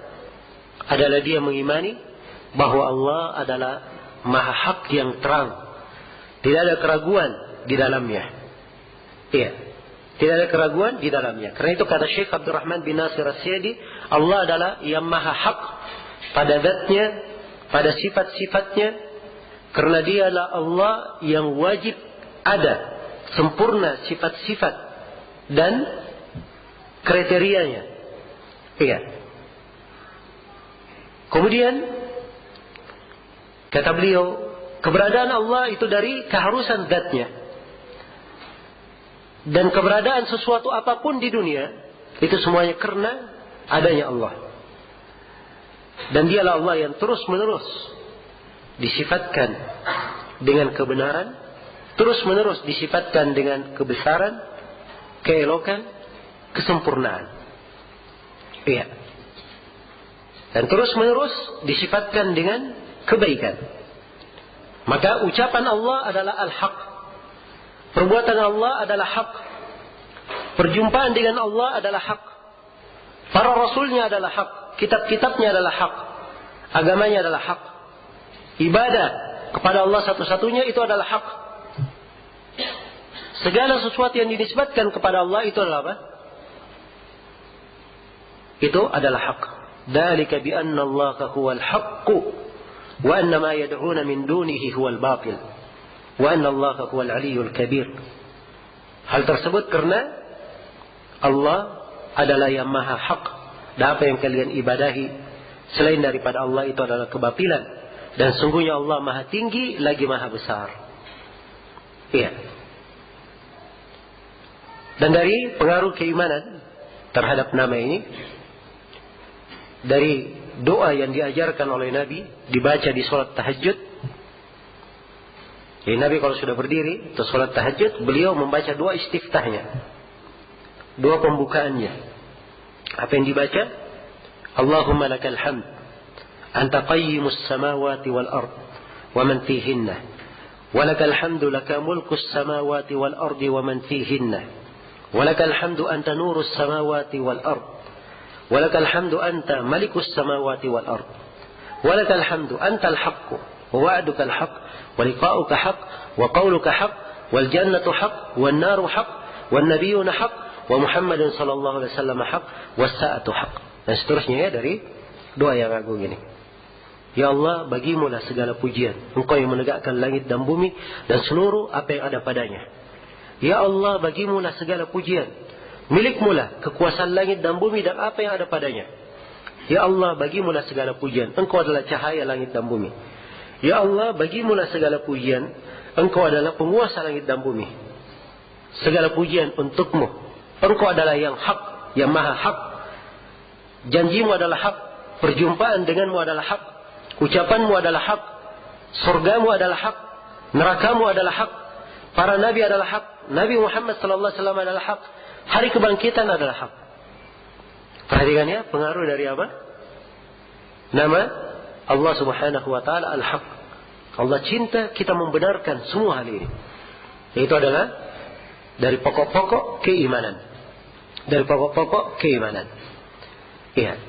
adalah dia mengimani bahwa Allah adalah maha hak yang terang. Tidak ada keraguan di dalamnya. Iya. Tidak ada keraguan di dalamnya. Karena itu kata Syekh Abdurrahman bin Nasir As-Sa'di, Allah adalah yang maha hak pada zatnya, pada sifat-sifatnya. Karena dia adalah Allah yang wajib ada, sempurna sifat-sifat dan kriterianya. Iya. Kemudian kata beliau, keberadaan Allah itu dari keharusan zatnya. Dan keberadaan sesuatu apapun di dunia itu semuanya karena adanya Allah. Dan dialah Allah yang terus-menerus disifatkan dengan kebenaran, terus-menerus disifatkan dengan kebesaran, keelokan, kesempurnaan. Iya. Dan terus-menerus disifatkan dengan kebaikan. Maka ucapan Allah adalah al-haq. Perbuatan Allah adalah hak. Perjumpaan dengan Allah adalah hak. Para rasulnya adalah hak. Kitab-kitabnya adalah hak. Agamanya adalah hak. Ibadah kepada Allah satu-satunya itu adalah hak. Segala sesuatu yang dinisbatkan kepada Allah itu adalah apa? Itu adalah hak. Dzalika bi anna Allaha huwal haqq wa anna ma yad'una min dunihi huwal batil wa anna Allaha huwal aliyyul kabir. Hal tersebut karena Allah adalah yang maha hak, dan apa yang kalian ibadahi selain daripada Allah itu adalah kebatilan, dan sungguhnya Allah maha tinggi lagi maha besar. Iya. Dan dari pengaruh keimanan terhadap nama ini, dari doa yang diajarkan oleh Nabi dibaca di sholat tahajud. Jadi Nabi kalau sudah berdiri untuk sholat tahajud, beliau membaca doa istiftahnya, doa pembukaannya. Apa yang dibaca? Allahumma lakal hamd anta qayyimus samawati wal ard wa man fihinna wa lakal hamdu laka mulkus samawati wal ardi wa man fihinna wa lakal hamdu anta nurus samawati wal ard wa lakal hamdu anta malikus samawati wal ard wa lakal hamdu antal haqqu wa wa'duka al haqq wa liqa'uka haqq wa qawluka haqq wal jannatu haqq wan naru haqq wan nabiyyuna haqq wa Muhammadin sallallahu alaihi wasallam haq was-sa'atu haq. Dan seterusnya ya dari doa yang agung ini. Ya Allah, bagimulah segala pujian. Engkau yang menegakkan langit dan bumi dan seluruh apa yang ada padanya. Ya Allah, bagimulah segala pujian. Milikmulah kekuasaan langit dan bumi dan apa yang ada padanya. Ya Allah, bagimulah segala pujian. Engkau adalah cahaya langit dan bumi. Ya Allah, bagimulah segala pujian. Engkau adalah penguasa langit dan bumi. Segala pujian untukmu. Engkau adalah yang hak, yang maha hak. Janjimu adalah hak. Perjumpaan denganmu adalah hak. Ucapanmu adalah hak. Surgamu adalah hak. Nerakamu adalah hak. Para nabi adalah hak. Nabi Muhammad sallallahu alaihi wasallam adalah hak. Hari kebangkitan adalah hak. Perhatikan ya, pengaruh dari apa? Nama Allah subhanahu wa ta'ala al-haq. Allah cinta kita membenarkan semua hal ini. Itu adalah dari pokok-pokok keimanan. Dari pokok-pokok keimanan. Iya.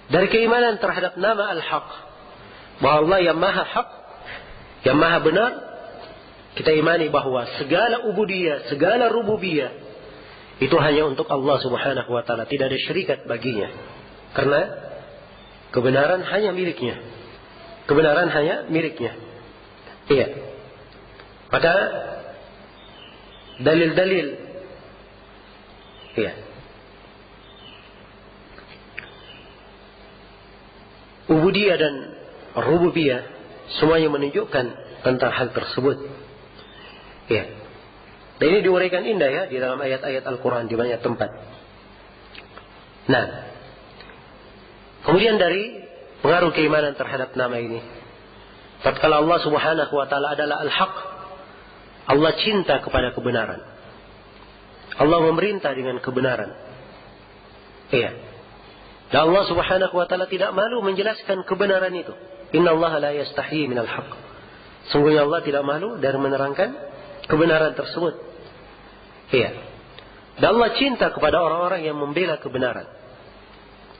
Dari keimanan terhadap nama Al-Haq. Bahwa Allah yang maha hak, yang maha benar. Kita imani bahwa segala ubudiyah, segala rububiyah, itu hanya untuk Allah subhanahu wa ta'ala. Tidak ada syarikat baginya. Karena kebenaran hanya miliknya. Kebenaran hanya miliknya. Iya. Maka dalil-dalil, iya, ubudiyah dan rububiyah semuanya menunjukkan tentang hal tersebut. Iya. Dan ini diuraikan indah ya di dalam ayat-ayat Al-Quran di banyak tempat. Nah, kemudian dari pengaruh keimanan terhadap nama ini, tatkala Allah subhanahu wa ta'ala adalah Al-Haq, Allah cinta kepada kebenaran. Allah memerintah dengan kebenaran. Iya. Dan Allah subhanahu wa ta'ala tidak malu menjelaskan kebenaran itu. Inna Allah la yastahi minal haq. Sungguhnya Allah tidak malu dari menerangkan kebenaran tersebut. Iya. Dan Allah cinta kepada orang-orang yang membela kebenaran.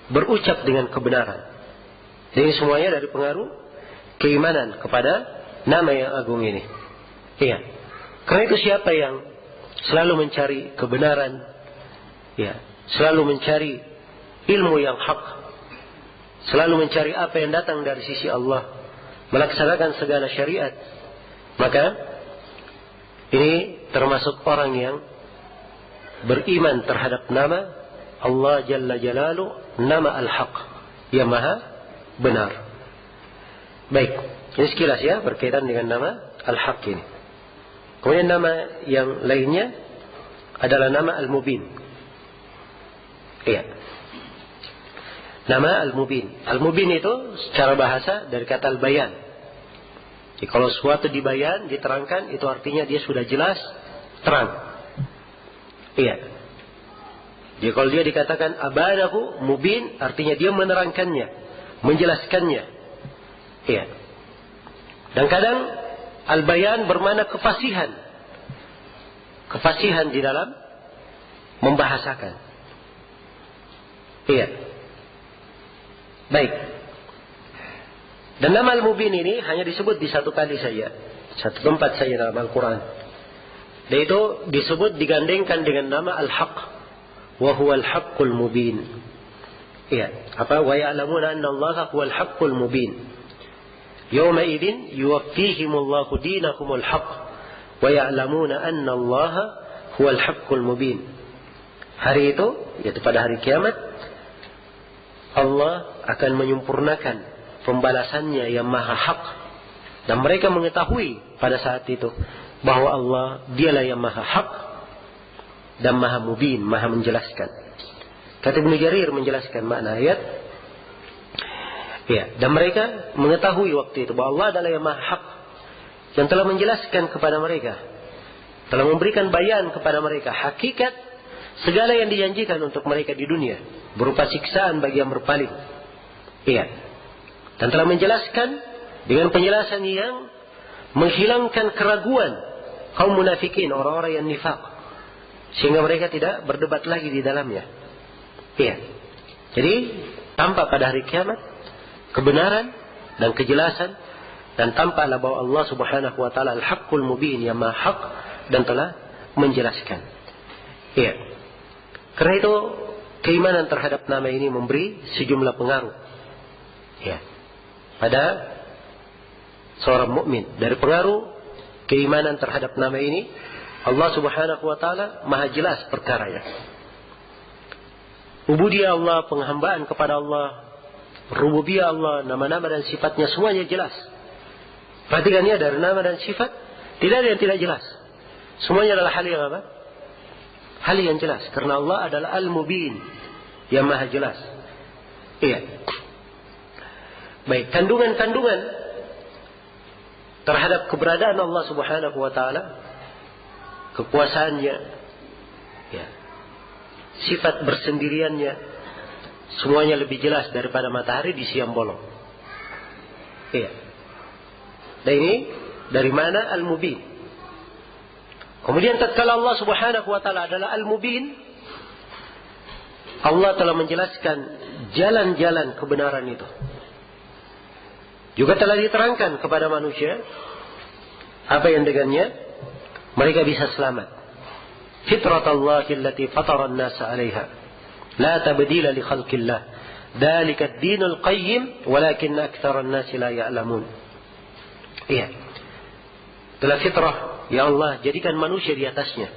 Berucap dengan kebenaran. Ini semuanya dari pengaruh keimanan kepada nama yang agung ini. Iya. Karena itu siapa yang selalu mencari kebenaran, ya, selalu mencari ilmu yang hak, selalu mencari apa yang datang dari sisi Allah, melaksanakan segala syariat, maka ini termasuk orang yang beriman terhadap nama Allah Jalla Jalaluh, nama Al-Haq, yang maha benar. Baik, ini sekilas ya berkaitan dengan nama Al-Haq ini. Kemudian nama yang lainnya adalah nama Al-Mubin. Iya. nama Al-Mubin. Al-Mubin itu secara bahasa dari kata Al-Bayan. Jadi kalau sesuatu dibayan, diterangkan, itu artinya dia sudah jelas, terang. Iya. Jadi kalau dia dikatakan abanahu mubin, artinya dia menerangkannya, menjelaskannya. Iya. Dan kadang Al-Bayan bermakna kefasihan. Kefasihan di dalam membahasakan. Iya. Baik. Dan nama Al-Mubin ini hanya disebut di satu kali saja. Satu tempat saja dalam Al-Quran. Dan itu disebut digandengkan dengan nama Al-Haq. Wa huwa Al-Haqqul Mubin. Iya. Apa? Wa ya'lamuna anna Allah huwa Al-Haqqul Mubin. Yawma idin yuwaffihimullahu dinakumul haqq. Wa ya'lamuna anna Allah huwa Al-Haqqul Mubin. Hari itu, yaitu pada hari kiamat, Allah akan menyempurnakan pembalasannya yang maha hak. Dan mereka mengetahui pada saat itu bahwa Allah dialah yang maha hak dan maha mubin, maha menjelaskan. Kata Ibnu Jarir menjelaskan makna ayat. Ya, dan mereka mengetahui waktu itu bahwa Allah adalah yang maha hak yang telah menjelaskan kepada mereka, telah memberikan bayan kepada mereka hakikat segala yang dijanjikan untuk mereka di dunia berupa siksaan bagi yang berpaling. Iya. Dan telah menjelaskan dengan penjelasan yang menghilangkan keraguan kaum munafikin, orang-orang yang nifaq, sehingga mereka tidak berdebat lagi di dalamnya. Iya. Jadi tampak pada hari kiamat kebenaran dan kejelasan, dan tampaklah bahwa Allah Subhanahu wa taala Al-Haqqul Mubin, yang maha hak dan telah menjelaskan. Iya. Karena itu keimanan terhadap nama ini memberi sejumlah pengaruh. Ya. Pada seorang mukmin. Dari pengaruh keimanan terhadap nama ini, Allah Subhanahu wa taala maha jelas perkaranya. Ubudiyah Allah, penghambaan kepada Allah, rububiyah Allah, nama-nama dan sifatnya semuanya jelas. Perhatikan ya, dari nama dan sifat tidak ada yang tidak jelas. Semuanya adalah hal yang apa? Hal yang jelas. Karena Allah adalah Al-Mubin, yang maha jelas. Iya. Baik, kandungan-kandungan terhadap keberadaan Allah Subhanahu wa taala, kekuasaannya, ya, sifat bersendiriannya, semuanya lebih jelas daripada matahari di siang bolong. Iya. Dan ini dari mana Al-Mubin? Kemudian tatkala Allah Subhanahu wa taala adalah Al-Mubin, Allah telah menjelaskan jalan-jalan kebenaran itu. Juga telah diterangkan kepada manusia apa yang dengannya mereka bisa selamat. Fitratallahi allati fatara an-nasa 'alaiha, la tabdila li khalqillah, dzalika ad-dinul qayyim walakin aktsara an-nasi la ya'lamun. Iya. Itulah fitrah yang Allah jadikan manusia di atasnya.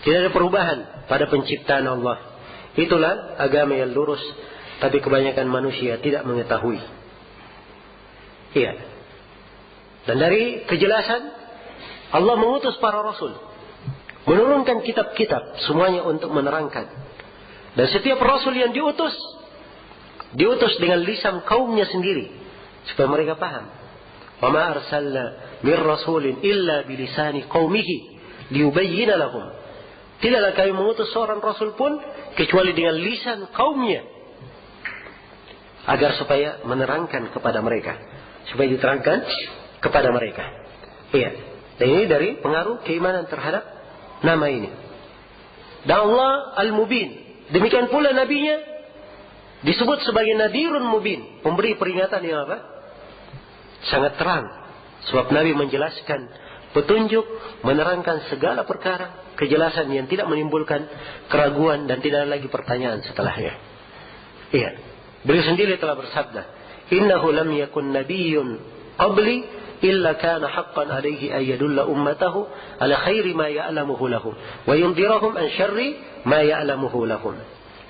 Tidak ada perubahan pada penciptaan Allah. Itulah agama yang lurus, tapi kebanyakan manusia tidak mengetahui. Iya. Dan dari kejelasan, Allah mengutus para rasul, menurunkan kitab-kitab semuanya untuk menerangkan. Dan setiap rasul yang diutus dengan lisan kaumnya sendiri, supaya mereka paham. Wa ma arsalna min rasulin illa bilisani qaumihi liyubayyina lahum. Tidaklah kami mengutus seorang rasul pun kecuali dengan lisan kaumnya, agar supaya menerangkan kepada mereka, supaya diterangkan kepada mereka. Iya. Dan ini dari pengaruh keimanan terhadap nama ini. Dan Allah Al-Mubin. Demikian pula nabinya disebut sebagai Nadirun Mubin, pemberi peringatan yang apa? Sangat terang. Sebab Nabi menjelaskan petunjuk, menerangkan segala perkara, kejelasan yang tidak menimbulkan keraguan dan tidak ada lagi pertanyaan setelahnya. Iya. Beliau sendiri telah bersabda, "Innahu lam yakun nabiyyun qabli illa kana haqqan alaihi an yadulla ummatahu ala khairi ma ya'lamuhu lahum wa yundhirahum an syarri ma ya'lamuhu lahum."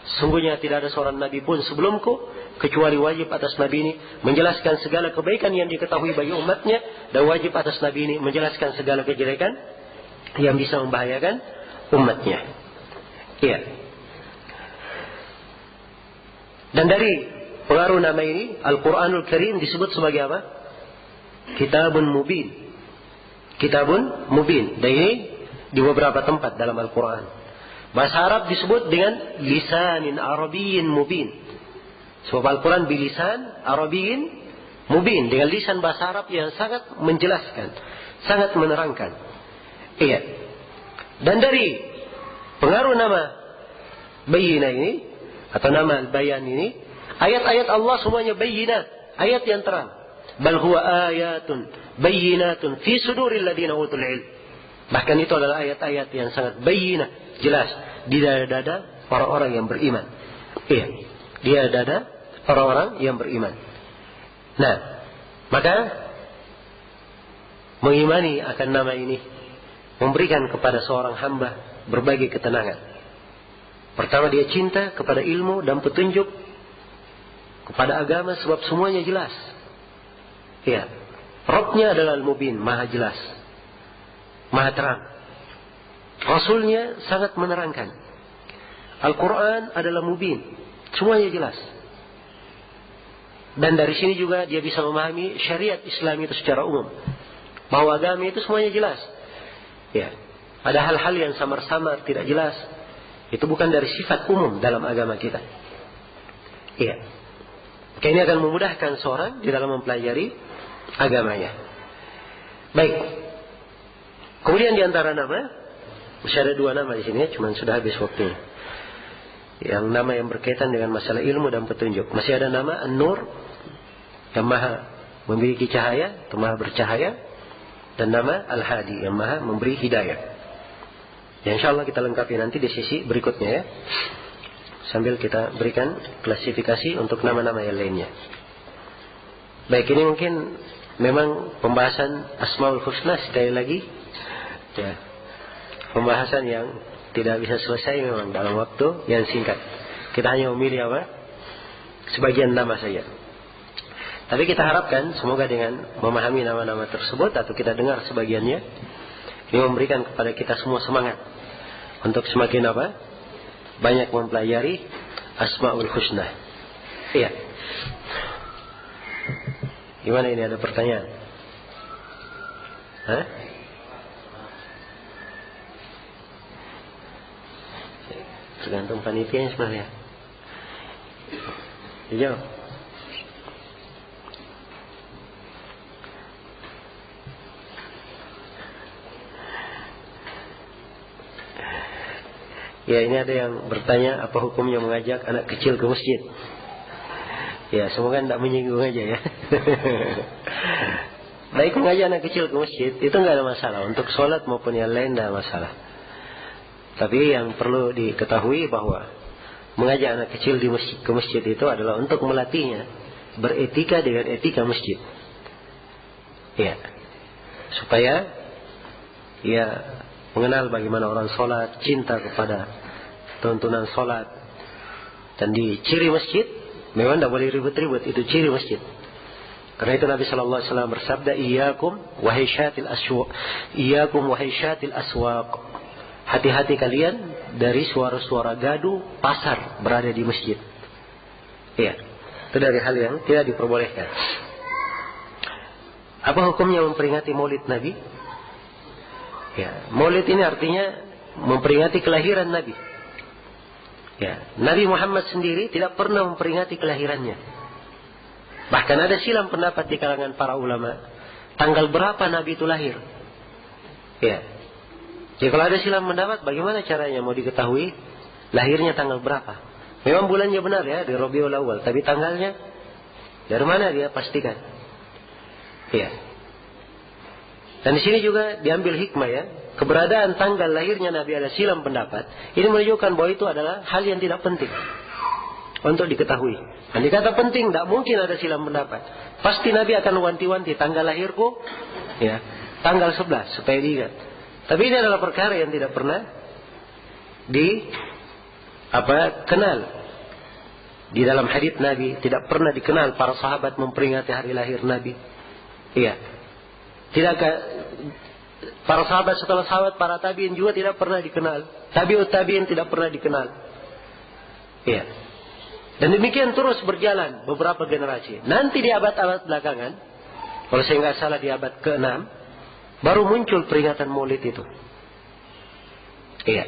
Sungguhnya tidak ada seorang nabi pun sebelumku kecuali wajib atas nabi ini menjelaskan segala kebaikan yang diketahui bagi umatnya, dan wajib atas nabi ini menjelaskan segala kejelekan yang bisa membahayakan umatnya. Iya. Dan dari pengaruh nama ini, Al-Quranul Karim disebut sebagai apa? Kitabun Mubin. Kitabun Mubin. Dan ini di beberapa tempat dalam Al-Quran. Bahasa Arab disebut dengan lisanin Arabiyyin mubin. Sebab Al-Quran bilisan Arabiyyin mubin. Dengan lisan bahasa Arab yang sangat menjelaskan, sangat menerangkan. Iya. Dan dari pengaruh nama Bayyinah ini, atau nama Al-Bayan ini, ayat-ayat Allah semuanya bayyinat, ayat yang terang. Bal huwa ayatun bayyinatun fi suduril ladina utul ilm. Bahkan itu adalah ayat-ayat yang sangat bayyinah, jelas di dada-dada orang-orang yang beriman. Iya, di dada orang-orang yang beriman. Nah, maka mengimani akan nama ini memberikan kepada seorang hamba berbagai ketenangan. Pertama, dia cinta kepada ilmu dan petunjuk, kepada agama, sebab semuanya jelas. Ya, Rabbnya adalah Al-Mubin, maha jelas, maha terang. Rasulnya sangat menerangkan. Al-Quran adalah Mubin, semuanya jelas. Dan dari sini juga dia bisa memahami syariat Islam itu secara umum, bahwa agama itu semuanya jelas. Ya, ada hal-hal yang samar-samar tidak jelas, itu bukan dari sifat umum dalam agama kita. Iya. Maka ini akan memudahkan seorang di dalam mempelajari agamanya. Baik. Kemudian di antara nama, masih ada 2 nama di sini, cuman sudah habis waktunya. Yang nama yang berkaitan dengan masalah ilmu dan petunjuk. Masih ada nama An-Nur, yang maha memiliki cahaya, atau maha bercahaya, dan nama Al-Hadi, yang maha memberi hidayah. Ya, insya Allah kita lengkapi nanti di sisi berikutnya ya. Sambil kita berikan klasifikasi untuk nama-nama yang lainnya. Baik, ini mungkin memang pembahasan Asmaul Husna sekali lagi. Ya, pembahasan yang tidak bisa selesai memang dalam waktu yang singkat. Kita hanya memilih apa? Sebagian nama saja. Tapi kita harapkan semoga dengan memahami nama-nama tersebut atau kita dengar sebagiannya, ini memberikan kepada kita semua semangat untuk semakin apa? Banyak mempelajari Asmaul Husna. Iya. Gimana ini, ada pertanyaan? Hah? Tergantung panitianya sebenarnya. Dijawab. Ya, ini ada yang bertanya apa hukumnya mengajak anak kecil ke masjid. Ya, semoga tidak menyinggung aja ya. Baik, mengajak anak kecil ke masjid itu nggak ada masalah. Untuk sholat maupun yang lain tidak masalah. Tapi yang perlu diketahui bahwa mengajak anak kecil ke masjid itu adalah untuk melatihnya beretika dengan etika masjid. Ya, supaya ya mengenal bagaimana orang sholat, cinta kepada tuntunan sholat. Dan di ciri masjid, memang tidak boleh ribut-ribut, itu ciri masjid. Karena itu Nabi SAW bersabda, Iyyakum wahai syatil aswaq. Hati-hati kalian dari suara-suara gaduh pasar berada di masjid. Iya, itu dari hal yang tidak diperbolehkan. Apa hukumnya memperingati Maulid Nabi? Ya, Maulid ini artinya memperingati kelahiran Nabi. Ya, Nabi Muhammad sendiri tidak pernah memperingati kelahirannya. Bahkan ada silang pendapat di kalangan para ulama, tanggal berapa Nabi itu lahir. Ya. Jadi kalau ada silang pendapat, bagaimana caranya mau diketahui lahirnya tanggal berapa? Memang bulannya benar ya, di Rabiul Awal, tapi tanggalnya dari mana dia pastikan? Ya. Dan di sini juga diambil hikmah ya, keberadaan tanggal lahirnya Nabi ada silang pendapat. Ini menunjukkan bahwa itu adalah hal yang tidak penting untuk diketahui. Dan dikata penting, tidak mungkin ada silang pendapat. Pasti Nabi akan wanti-wanti tanggal lahirku, ya, tanggal 11 supaya diingat. Tapi ini adalah perkara yang tidak pernah kenal. Di dalam hadits Nabi tidak pernah dikenal para sahabat memperingati hari lahir Nabi. Iya. Tidakkah para sahabat setelah sahabat, para tabiin juga tidak pernah dikenal. Tabiut tabiin tidak pernah dikenal. Iya. Dan demikian terus berjalan beberapa generasi. Nanti di abad-abad belakangan, kalau saya nggak salah di abad ke-6, baru muncul peringatan Maulid itu. Iya,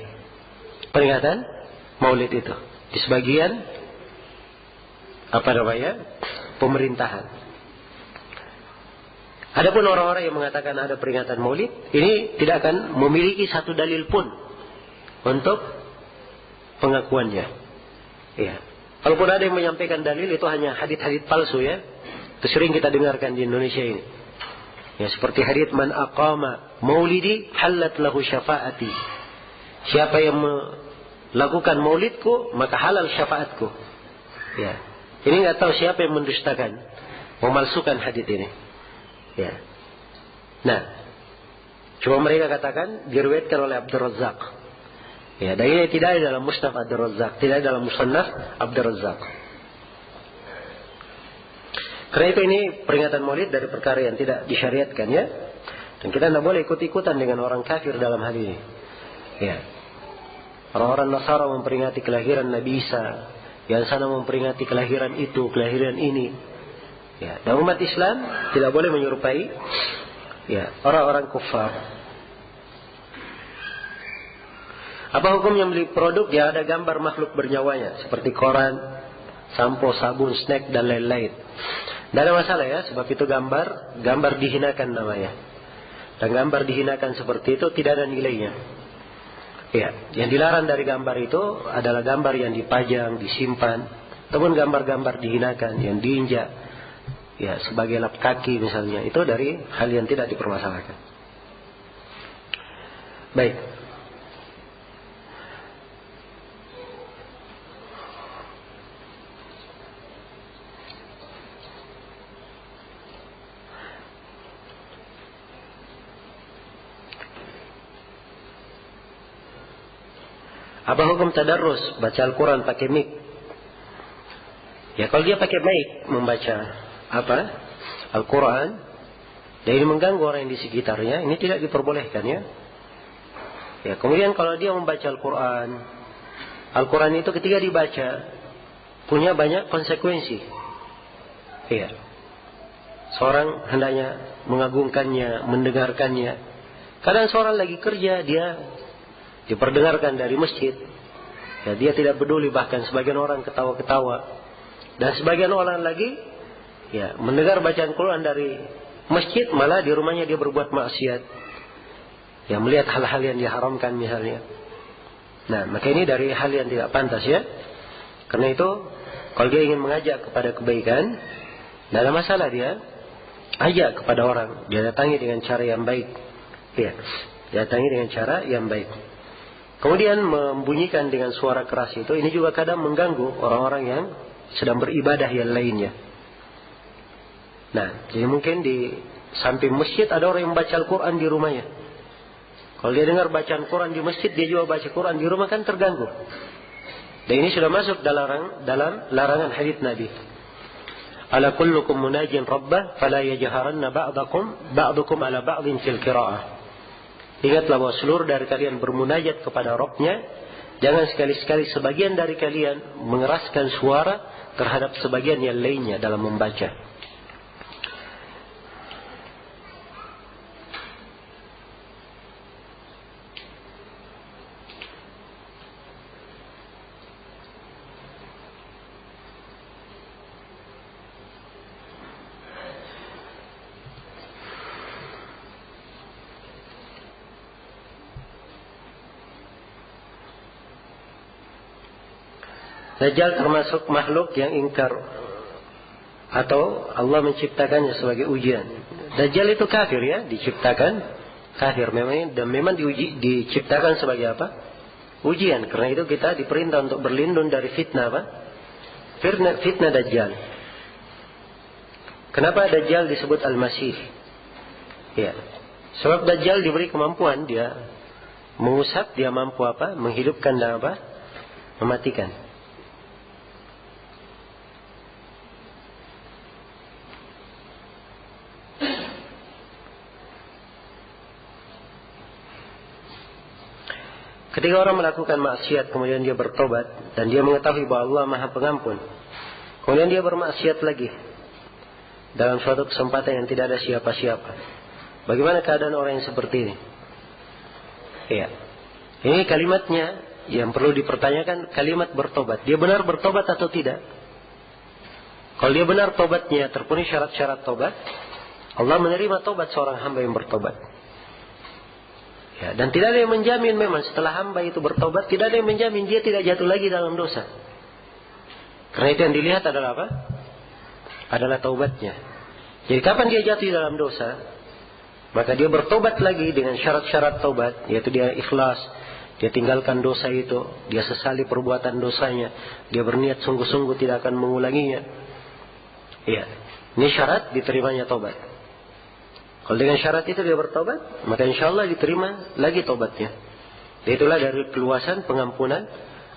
peringatan Maulid itu di sebagian pemerintahan. Adapun orang-orang yang mengatakan ada peringatan Maulid, ini tidak akan memiliki satu dalil pun untuk pengakuannya. Ya. Kalaupun ada yang menyampaikan dalil, itu hanya hadits-hadits palsu ya. Itu sering kita dengarkan di Indonesia ini. Ya, seperti hadits man aqama maulidi halat lahu syafaati. Siapa yang melakukan maulidku, maka halal syafaatku. Ya. Ini nggak tahu siapa yang mendustakan, memalsukan hadits ini. Ya. Nah, cuma mereka katakan diriwayatkan oleh Abdul Razzaq. Ya, dan ini tidak ada dalam Musnad Abdul Razzaq, tidak ada dalam Musnad Abdul Razzaq. Karena itu ini peringatan Maulid dari perkara yang tidak disyariatkan ya. Dan kita tidak boleh ikut-ikutan dengan orang kafir dalam hal ini. Ya. Orang-orang Nasara memperingati kelahiran Nabi Isa, yang sana memperingati kelahiran itu, kelahiran ini. Ya, dan umat Islam tidak boleh menyerupai ya orang-orang kufar. Apa hukumnya beli produk yang ada gambar makhluk bernyawanya seperti koran, sampo, sabun, snack dan lain-lain? Tidak ada masalah ya, sebab itu gambar dihinakan namanya. Dan gambar dihinakan seperti itu tidak ada nilainya. Ya, yang dilarang dari gambar itu adalah gambar yang dipajang, disimpan, ataupun gambar-gambar dihinakan yang diinjak. Ya, sebagai lap kaki misalnya, itu dari hal yang tidak dipermasalahkan. Baik. Apa hukum tadarrus baca Al-Quran pakai mic? Ya, kalau dia pakai mic membaca Al-Quran, dan ini mengganggu orang yang di sekitarnya, ini tidak diperbolehkan ya. Ya, kemudian kalau dia membaca Al-Quran itu ketika dibaca punya banyak konsekuensi. Iya. Seorang hendaknya mengagungkannya, mendengarkannya. Kadang seorang lagi kerja, dia diperdengarkan dari masjid. Ya, dia tidak peduli, bahkan sebagian orang ketawa-ketawa. Dan sebagian orang lagi ya, mendengar bacaan Quran dari masjid, malah di rumahnya dia berbuat maksiat. Ya, melihat hal-hal yang diharamkan misalnya. Nah, maka ini dari hal yang tidak pantas ya. Karena itu, kalau dia ingin mengajak kepada kebaikan, tidak ada masalah dia ajak kepada orang. Dia datangi dengan cara yang baik. Ya, dia datangi dengan cara yang baik. Kemudian membunyikan dengan suara keras itu, ini juga kadang mengganggu orang-orang yang sedang beribadah yang lainnya. Nah, jadi mungkin di samping masjid ada orang yang membaca Al-Quran di rumahnya. Kalau dia dengar bacaan Quran di masjid, dia juga baca Quran di rumah, kan terganggu. Dan ini sudah masuk dalam larangan hadits Nabi. Ala kullukum munajin rabbah, fala yajharanna ba'dukum ala ba'din fil qira'ah. Ingatlah bahwa seluruh dari kalian bermunajat kepada Rabbnya. Jangan sekali-sekali sebagian dari kalian mengeraskan suara terhadap sebagian yang lainnya dalam membaca. Dajjal termasuk makhluk yang ingkar atau Allah menciptakannya sebagai ujian. Dajjal itu kafir ya, diciptakan kafir memang diciptakan sebagai apa? Ujian. Karena itu kita diperintah untuk berlindung dari fitnah apa? Fitnah Dajjal. Kenapa Dajjal disebut Al-Masih? Ya. Sebab Dajjal diberi kemampuan, dia mengusap, dia mampu apa? Menghidupkan dan apa? Mematikan. Ketika orang melakukan maksiat kemudian dia bertobat dan dia mengetahui bahwa Allah Maha Pengampun, Kemudian dia bermaksiat lagi dalam suatu kesempatan yang tidak ada siapa-siapa. Bagaimana keadaan orang yang seperti ini? Iya. Ini kalimatnya yang perlu dipertanyakan, kalimat bertobat. Dia benar bertobat atau tidak? Kalau dia benar tobatnya terpenuhi syarat-syarat tobat, Allah menerima tobat seorang hamba yang bertobat. Ya, dan tidak ada yang menjamin memang setelah hamba itu bertobat, tidak ada yang menjamin dia tidak jatuh lagi dalam dosa. Karena itu yang dilihat adalah apa? Adalah taubatnya. Jadi kapan dia jatuh dalam dosa, maka dia bertobat lagi dengan syarat-syarat taubat, yaitu dia ikhlas, dia tinggalkan dosa itu, dia sesali perbuatan dosanya, dia berniat sungguh-sungguh tidak akan mengulanginya. Iya, ini syarat diterimanya taubat. Kalau dengan syarat itu dia bertobat, maka insya Allah diterima lagi taubatnya. Itulah dari keluasan pengampunan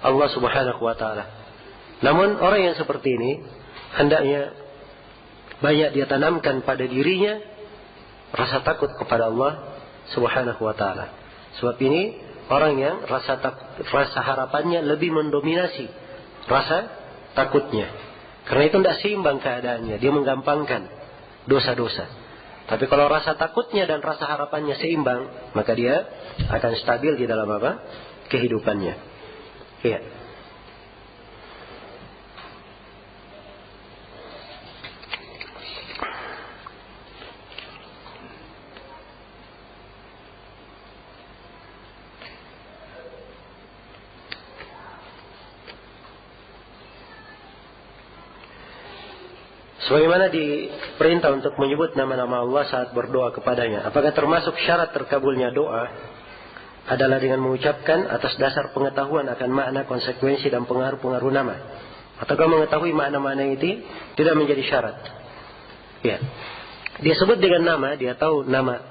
Allah Subhanahu wa Ta'ala. Namun orang yang seperti ini hendaknya banyak dia tanamkan pada dirinya rasa takut kepada Allah Subhanahu wa Ta'ala. Sebab ini orang yang rasa harapannya lebih mendominasi rasa takutnya. Karena itu tidak seimbang keadaannya, dia menggampangkan dosa-dosa. Tapi kalau rasa takutnya dan rasa harapannya seimbang, maka dia akan stabil di dalam apa? Kehidupannya. Iya. Sebagaimana diperintah untuk menyebut nama-nama Allah saat berdoa kepadanya. Apakah termasuk syarat terkabulnya doa adalah dengan mengucapkan atas dasar pengetahuan akan makna, konsekuensi dan pengaruh-pengaruh nama? Ataukah mengetahui makna-makna itu tidak menjadi syarat? Ya. Dia sebut dengan nama, dia tahu nama,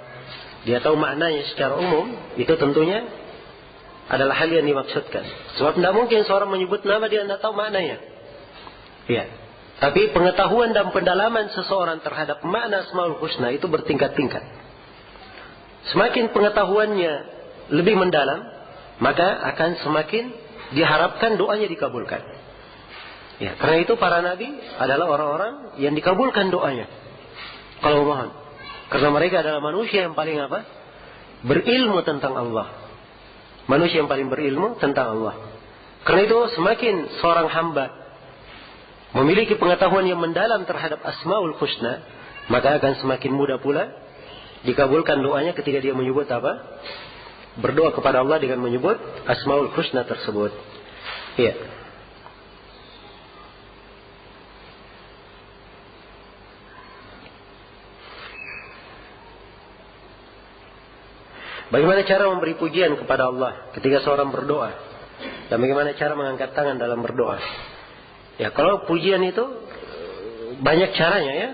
dia tahu maknanya secara umum, itu tentunya adalah hal yang dimaksudkan. Sebab tidak mungkin seorang menyebut nama dia tidak tahu maknanya. Ya. Tapi pengetahuan dan pendalaman seseorang terhadap makna Asmaul Husna itu bertingkat-tingkat. Semakin pengetahuannya lebih mendalam, maka akan semakin diharapkan doanya dikabulkan. Ya, karena itu para nabi adalah orang-orang yang dikabulkan doanya kalau mohon. Karena mereka adalah manusia yang paling apa? Berilmu tentang Allah. Manusia yang paling berilmu tentang Allah. Karena itu semakin seorang hamba memiliki pengetahuan yang mendalam terhadap Asmaul Husna, maka akan semakin mudah pula dikabulkan doanya ketika dia menyebut apa? Berdoa kepada Allah dengan menyebut Asmaul Husna tersebut. Iya. Bagaimana cara memberi pujian kepada Allah ketika seorang berdoa? Dan bagaimana cara mengangkat tangan dalam berdoa? Ya, kalau pujian itu banyak caranya ya.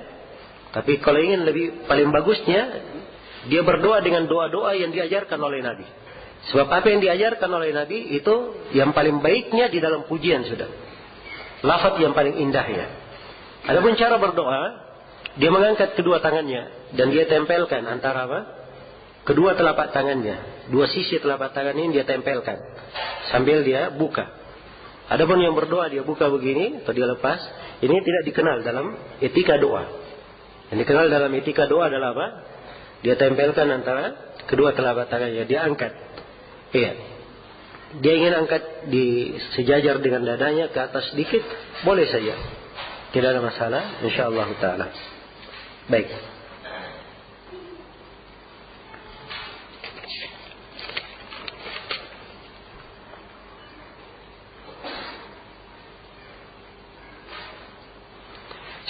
Tapi kalau ingin lebih paling bagusnya, dia berdoa dengan doa-doa yang diajarkan oleh Nabi. Sebab apa yang diajarkan oleh Nabi itu yang paling baiknya di dalam pujian sudah. Lafaz yang paling indahnya. Adapun cara berdoa, dia mengangkat kedua tangannya dan dia tempelkan antara apa? Kedua telapak tangannya. Dua sisi telapak tangan ini dia tempelkan sambil dia buka. Adapun yang berdoa dia buka begini atau dia lepas, ini tidak dikenal dalam etika doa. Yang dikenal dalam etika doa adalah apa? Dia tempelkan antara kedua telapak tangannya, dia angkat. Iya. Dia ingin angkat di sejajar dengan dadanya ke atas sedikit, boleh saja. Tidak ada masalah, insyaallah taala. Baik.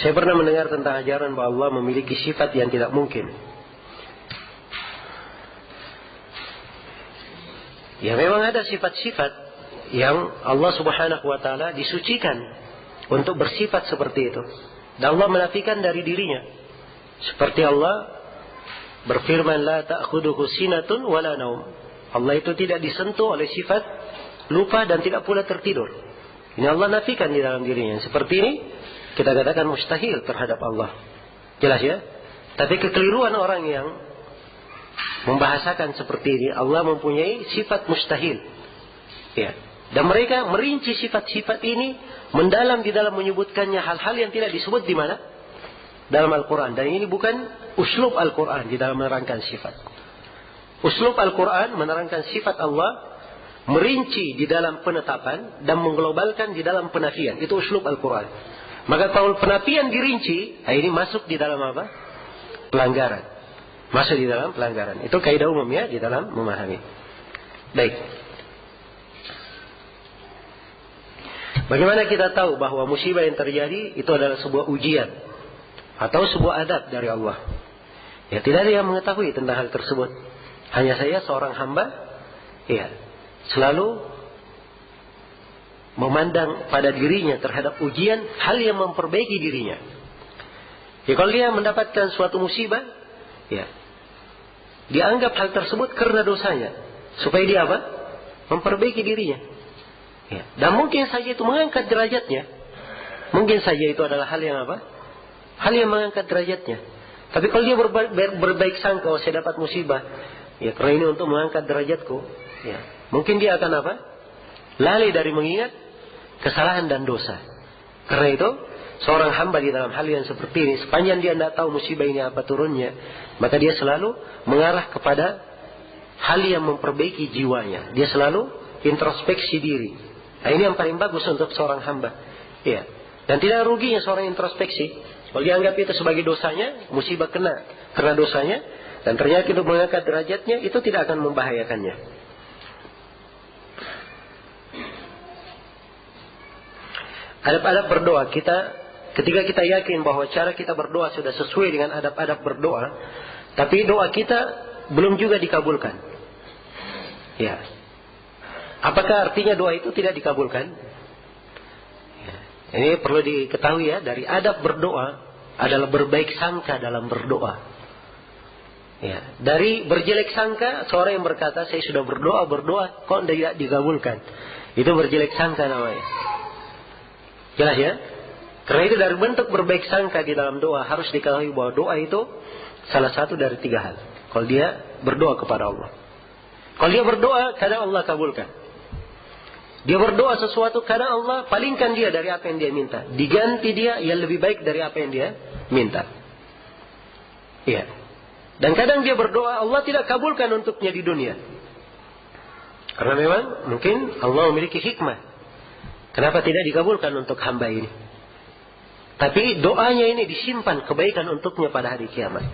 Saya pernah mendengar tentang ajaran bahwa Allah memiliki sifat yang tidak mungkin. Ya memang ada sifat-sifat yang Allah Subhanahu wa Ta'ala disucikan untuk bersifat seperti itu. Dan Allah menafikan dari dirinya. Seperti Allah berfirman, la ta'khuduhu sinatun wala naum. Allah itu tidak disentuh oleh sifat lupa dan tidak pula tertidur. Ini Allah nafikan di dalam dirinya. Seperti ini kita katakan mustahil terhadap Allah. Jelas ya? Tapi kekeliruan orang yang membahasakan seperti ini, Allah mempunyai sifat mustahil. Ya. Dan mereka merinci sifat-sifat ini mendalam di dalam menyebutkannya hal-hal yang tidak disebut di mana? Dalam Al-Quran. Dan ini bukan uslub Al-Quran di dalam menerangkan sifat. Uslub Al-Quran menerangkan sifat Allah, merinci di dalam penetapan dan mengglobalkan di dalam penafian. Itu uslub Al-Quran. Maka kalau penafian dirinci, ini masuk di dalam apa? Pelanggaran. Masuk di dalam pelanggaran. Itu kaidah umum ya di dalam memahami. Baik. Bagaimana kita tahu bahwa musibah yang terjadi itu adalah sebuah ujian atau sebuah adab dari Allah? Ya, tidak ada yang mengetahui tentang hal tersebut. Hanya saya seorang hamba, ya, selalu memandang pada dirinya terhadap ujian hal yang memperbaiki dirinya. Ya, kalau dia mendapatkan suatu musibah, ya, dianggap hal tersebut karena dosanya, supaya dia apa? Memperbaiki dirinya. Ya. Dan mungkin saja itu mengangkat derajatnya. Mungkin saja itu adalah hal yang apa? Hal yang mengangkat derajatnya. Tapi kalau dia berbaik sangka, oh saya dapat musibah, ya karena ini untuk mengangkat derajatku, ya, mungkin dia akan apa? Lalai dari mengingat kesalahan dan dosa. Karena itu seorang hamba di dalam hal yang seperti ini, sepanjang dia tidak tahu musibah ini apa turunnya, maka dia selalu mengarah kepada hal yang memperbaiki jiwanya. Dia selalu introspeksi diri. Nah, ini yang paling bagus untuk seorang hamba. Ya. Dan tidak ruginya seorang introspeksi. Kalau dia anggap itu sebagai dosanya, musibah kena karena dosanya, dan ternyata itu mengangkat derajatnya, itu tidak akan membahayakannya. Adab-adab berdoa kita, ketika kita yakin bahwa cara kita berdoa sudah sesuai dengan adab-adab berdoa, tapi doa kita belum juga dikabulkan. Ya. Apakah artinya doa itu tidak dikabulkan? Ya. Ini perlu diketahui ya, dari adab berdoa adalah berbaik sangka dalam berdoa. Ya. Dari berjelek sangka, seorang yang berkata saya sudah berdoa kok tidak dikabulkan. Itu berjelek sangka namanya. Jelas ya? Karena itu dari bentuk berbaik sangka di dalam doa harus diketahui bahwa doa itu salah satu dari 3 hal. Kalau dia berdoa kepada Allah. Kalau dia berdoa, kadang Allah kabulkan. Dia berdoa sesuatu, kadang Allah palingkan dia dari apa yang dia minta. Diganti dia yang lebih baik dari apa yang dia minta. Iya. Dan kadang dia berdoa, Allah tidak kabulkan untuknya di dunia. Karena memang mungkin Allah memiliki hikmah. Kenapa tidak dikabulkan untuk hamba ini? Tapi doanya ini disimpan kebaikan untuknya pada hari kiamat.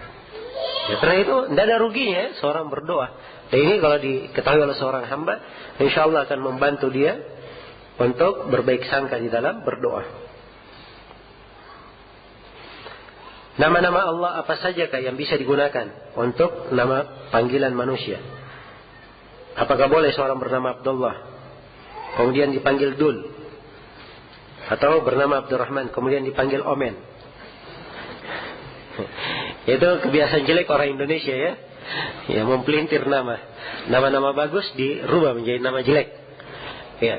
Ya, karena itu tidak ada ruginya ya, seorang berdoa. Dan ini kalau diketahui oleh seorang hamba, insya Allah akan membantu dia untuk berbaik sangka di dalam berdoa. Nama-nama Allah apa sajakah yang bisa digunakan untuk nama panggilan manusia? Apakah boleh seorang bernama Abdullah kemudian dipanggil Dul, atau bernama Abdurrahman kemudian dipanggil Omen? Itu kebiasaan jelek orang Indonesia ya. Ya, mempelintir nama. Nama-nama bagus dirubah menjadi nama jelek. Ya.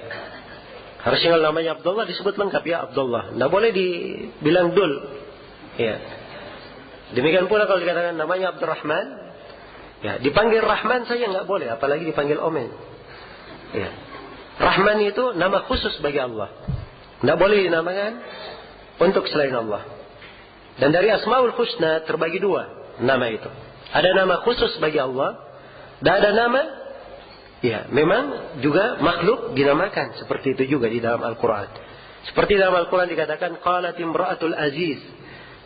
Harusnya kalau namanya Abdullah disebut lengkap ya Abdullah. Tidak boleh dibilang Dul. Ya. Demikian pula kalau dikatakan namanya Abdurrahman, ya, dipanggil Rahman saja nggak boleh, apalagi dipanggil Omen. Ya. Rahman itu nama khusus bagi Allah. Tidak boleh dinamakan untuk selain Allah. Dan dari Asmaul Husna terbagi 2 nama itu. Ada nama khusus bagi Allah, dan ada nama, ya, memang juga makhluk dinamakan. Seperti itu juga di dalam Al-Quran. Seperti dalam Al-Quran dikatakan, qalat imra'atul aziz,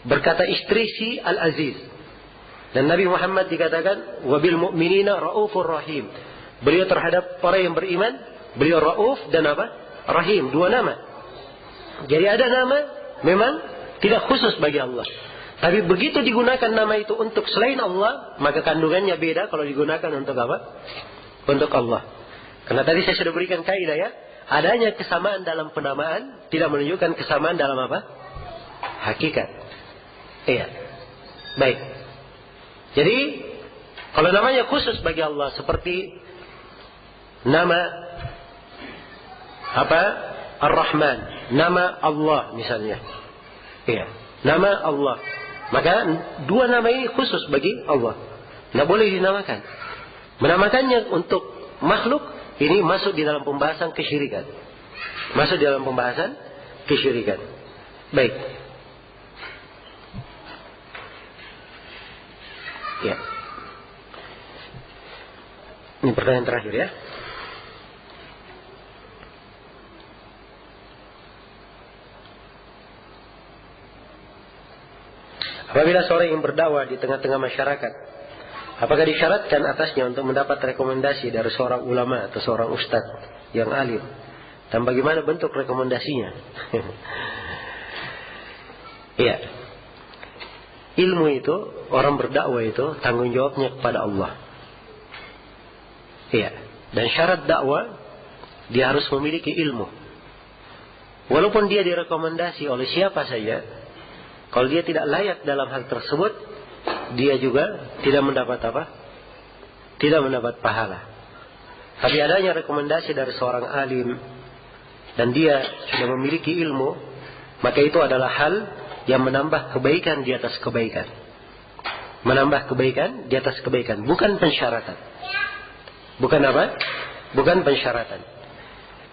berkata istri si Al-Aziz. Dan Nabi Muhammad dikatakan, wabil mu'minina ra'ufur rahim. Beliau terhadap orang yang beriman, beliau ra'uf dan apa? Rahim, 2 nama. Jadi ada nama, memang tidak khusus bagi Allah. Tapi begitu digunakan nama itu untuk selain Allah, maka kandungannya beda kalau digunakan untuk apa? Untuk Allah. Karena tadi saya sudah berikan kaidah ya. Adanya kesamaan dalam penamaan tidak menunjukkan kesamaan dalam apa? Hakikat. Iya. Baik. Jadi kalau namanya khusus bagi Allah seperti nama apa? Ar-Rahman, nama Allah misalnya. Iya. Nama Allah. Maka 2 nama ini khusus bagi Allah. Tidak boleh dinamakan. Menamakannya untuk makhluk ini masuk di dalam pembahasan kesyirikan. Masuk di dalam pembahasan kesyirikan. Baik. Ya. Ini pertanyaan terakhir ya. Apabila seorang yang berdakwah di tengah-tengah masyarakat, apakah disyaratkan atasnya untuk mendapat rekomendasi dari seorang ulama atau seorang ustadz yang alim? Dan bagaimana bentuk rekomendasinya? Iya. Ilmu itu, orang berdakwah itu tanggung jawabnya kepada Allah. Iya. Dan syarat dakwah, dia harus memiliki ilmu. Walaupun dia direkomendasi oleh siapa saja, kalau dia tidak layak dalam hal tersebut, dia juga tidak mendapat apa? Tidak mendapat pahala. Tapi adanya rekomendasi dari seorang alim dan dia sudah memiliki ilmu, maka itu adalah hal yang menambah kebaikan di atas kebaikan. Menambah kebaikan di atas kebaikan, bukan pensyaratan. Bukan apa? Bukan pensyaratan.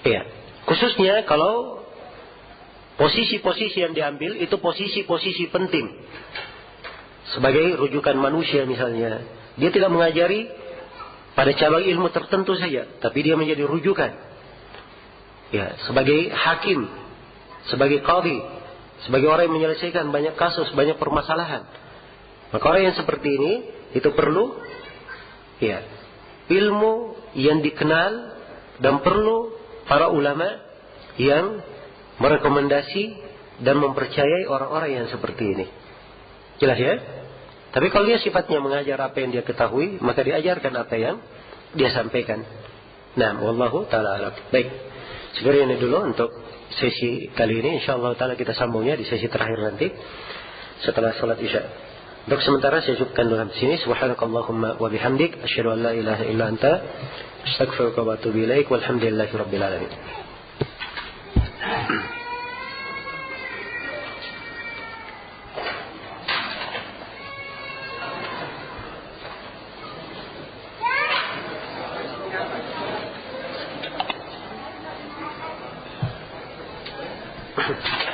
Iya. Khususnya kalau posisi-posisi yang diambil itu posisi-posisi penting. Sebagai rujukan manusia misalnya, dia tidak mengajari pada cabang ilmu tertentu saja, tapi dia menjadi rujukan. Ya, sebagai hakim, sebagai qadhi, sebagai orang yang menyelesaikan banyak kasus, banyak permasalahan. Maka orang yang seperti ini itu perlu ya, ilmu yang dikenal dan perlu para ulama yang merekomendasi dan mempercayai orang-orang yang seperti ini. Jelas ya? Tapi kalau dia sifatnya mengajar apa yang dia ketahui, maka diajarkan apa yang dia sampaikan. Nah, wallahu ta'ala alam. Baik. Sebenarnya ini dulu untuk sesi kali ini. InsyaAllah ta'ala kita sambungnya di sesi terakhir nanti setelah salat isya. Untuk sementara saya cukupkan dalam sini. Subhanakallahumma wa bihamdik, asyhadu an la ilaha illa anta, astaghfiruka wa atubu ilaik, walhamdulillahi rabbil alamin. Thank you.